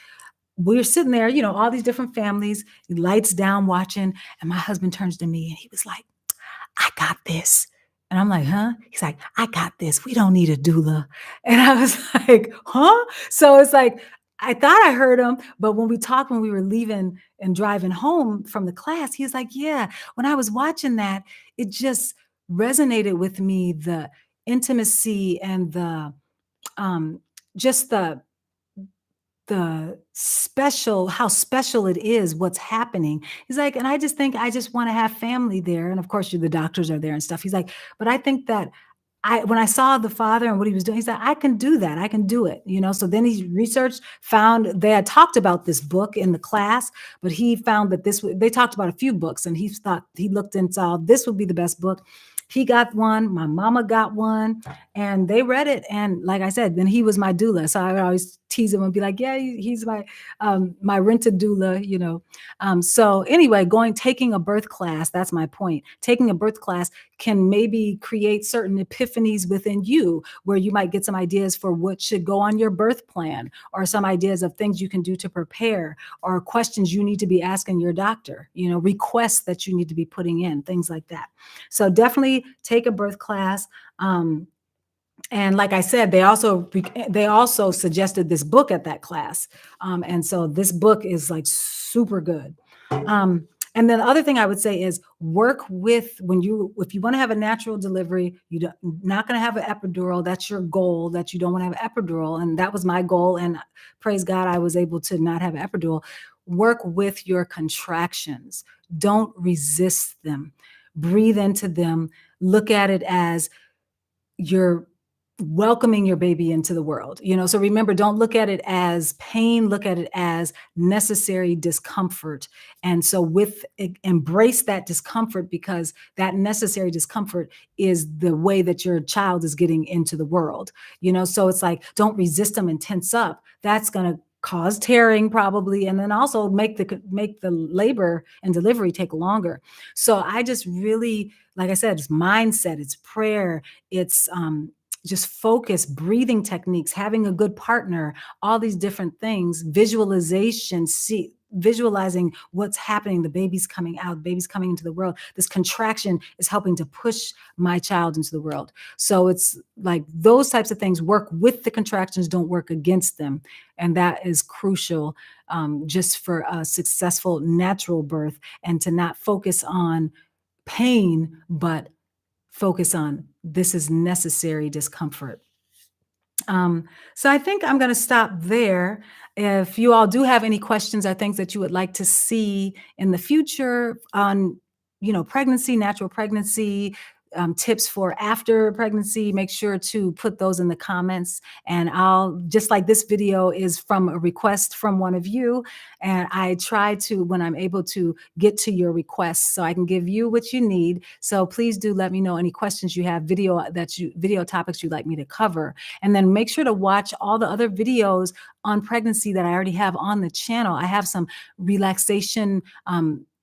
we were sitting there, all these different families, lights down watching. And my husband turns to me and he was like, I got this. And I'm like, huh? He's like, I got this. We don't need a doula. And I was like, huh? So it's like, I thought I heard him, but when we talked, when we were leaving and driving home from the class, he was like, yeah, when I was watching that, it just resonated with me, the intimacy and just how special it is, what's happening. He's like, and I just think I just want to have family there. And of course, the doctors are there and stuff. He's like, but I think that when I saw the father and what he was doing, he said, I can do that. I can do it. So then he researched, found they had talked about this book in the class, but he found that they talked about a few books, and he thought, he looked and saw this would be the best book. He got one, my mama got one, and they read it. And like I said, then he was my doula. So I would always tease him and be like, yeah, he's my rented doula. So anyway, taking a birth class, that's my point. Taking a birth class can maybe create certain epiphanies within you, where you might get some ideas for what should go on your birth plan, or some ideas of things you can do to prepare, or questions you need to be asking your doctor, requests that you need to be putting in, things like that. So definitely take a birth class. And like I said, they also suggested this book at that class. And so this book is like super good. And then the other thing I would say is work with, if you want to have a natural delivery, you're not going to have an epidural. That's your goal, that you don't want to have an epidural. And that was my goal. And praise God, I was able to not have an epidural. Work with your contractions. Don't resist them. Breathe into them. Look at it as you're welcoming your baby into the world. So remember, don't look at it as pain, look at it as necessary discomfort. And so embrace that discomfort, because that necessary discomfort is the way that your child is getting into the world. So it's like, don't resist them and tense up. That's going to cause tearing probably, and then also make the labor and delivery take longer. So I just really, like I said, it's mindset, it's prayer, it's just focus, breathing techniques, having a good partner, all these different things, visualization, visualizing what's happening, the baby's coming out, baby's coming into the world. This contraction is helping to push my child into the world. So it's like those types of things, work with the contractions, don't work against them. And that is crucial, just for a successful natural birth, and to not focus on pain, but focus on this is necessary discomfort. So I think I'm going to stop there. If you all do have any questions or things that you would like to see in the future on, pregnancy, natural pregnancy, tips for after pregnancy, make sure to put those in the comments. And I'll, just like this video is from a request from one of you, and I try to, when I'm able to, get to your requests so I can give you what you need. So please do let me know any questions you have, video topics you'd like me to cover. And then make sure to watch all the other videos on pregnancy that I already have on the channel. I have some relaxation,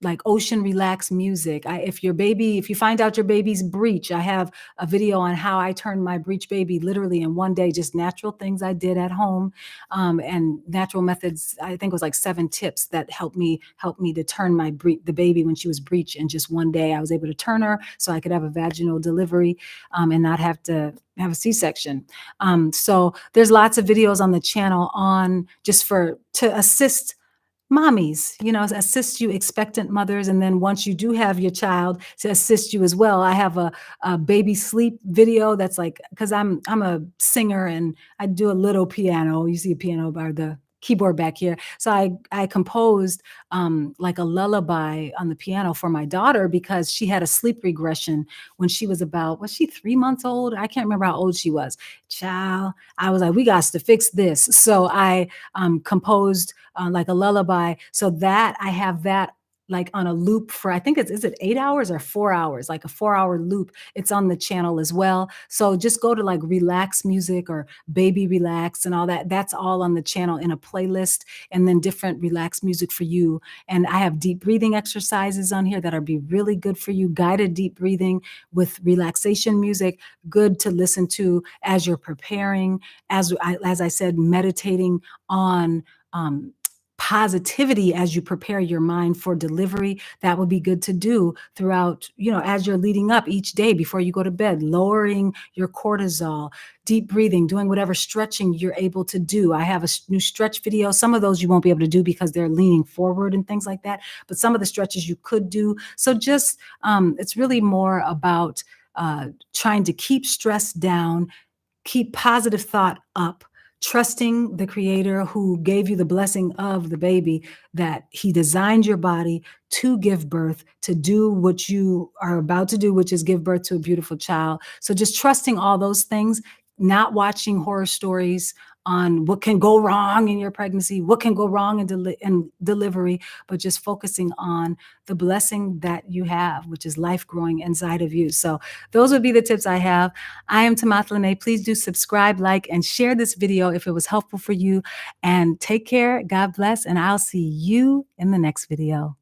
like ocean relax music. If you find out your baby's breech, I have a video on how I turned my breech baby literally in one day, just natural things I did at home, and natural methods. I think it was like 7 tips that helped me to turn the baby when she was breech in just one day. I was able to turn her so I could have a vaginal delivery, and not have to have a C-section. So there's lots of videos on the channel on just to assist mommies, assist you expectant mothers. And then once you do have your child, to assist you as well. I have a baby sleep video that's like, because I'm a singer and I do a little piano. You see a piano by the keyboard back here. So I composed like a lullaby on the piano for my daughter because she had a sleep regression when she was she 3 months old? I can't remember how old she was. Child, I was like, we got to fix this. So I composed like a lullaby, so that I have that like on a loop for, I think is it 8 hours or 4 hours, like a 4-hour loop. It's on the channel as well. So just go to like relax music or baby relax and all that. That's all on the channel in a playlist, and then different relax music for you. And I have deep breathing exercises on here that'll be really good for you. Guided deep breathing with relaxation music, good to listen to as you're preparing. As I said, meditating on positivity as you prepare your mind for delivery. That would be good to do throughout, as you're leading up each day before you go to bed, lowering your cortisol, deep breathing, doing whatever stretching you're able to do. I have a new stretch video. Some of those you won't be able to do because they're leaning forward and things like that, but some of the stretches you could do. So just, it's really more about trying to keep stress down, keep positive thought up, trusting the creator who gave you the blessing of the baby, that he designed your body to give birth, to do what you are about to do, which is give birth to a beautiful child. So just trusting all those things, not watching horror stories on what can go wrong in your pregnancy, what can go wrong in delivery, but just focusing on the blessing that you have, which is life growing inside of you. So those would be the tips I have. I am Tamatha Lene. Please do subscribe, like, and share this video if it was helpful for you. And take care. God bless. And I'll see you in the next video.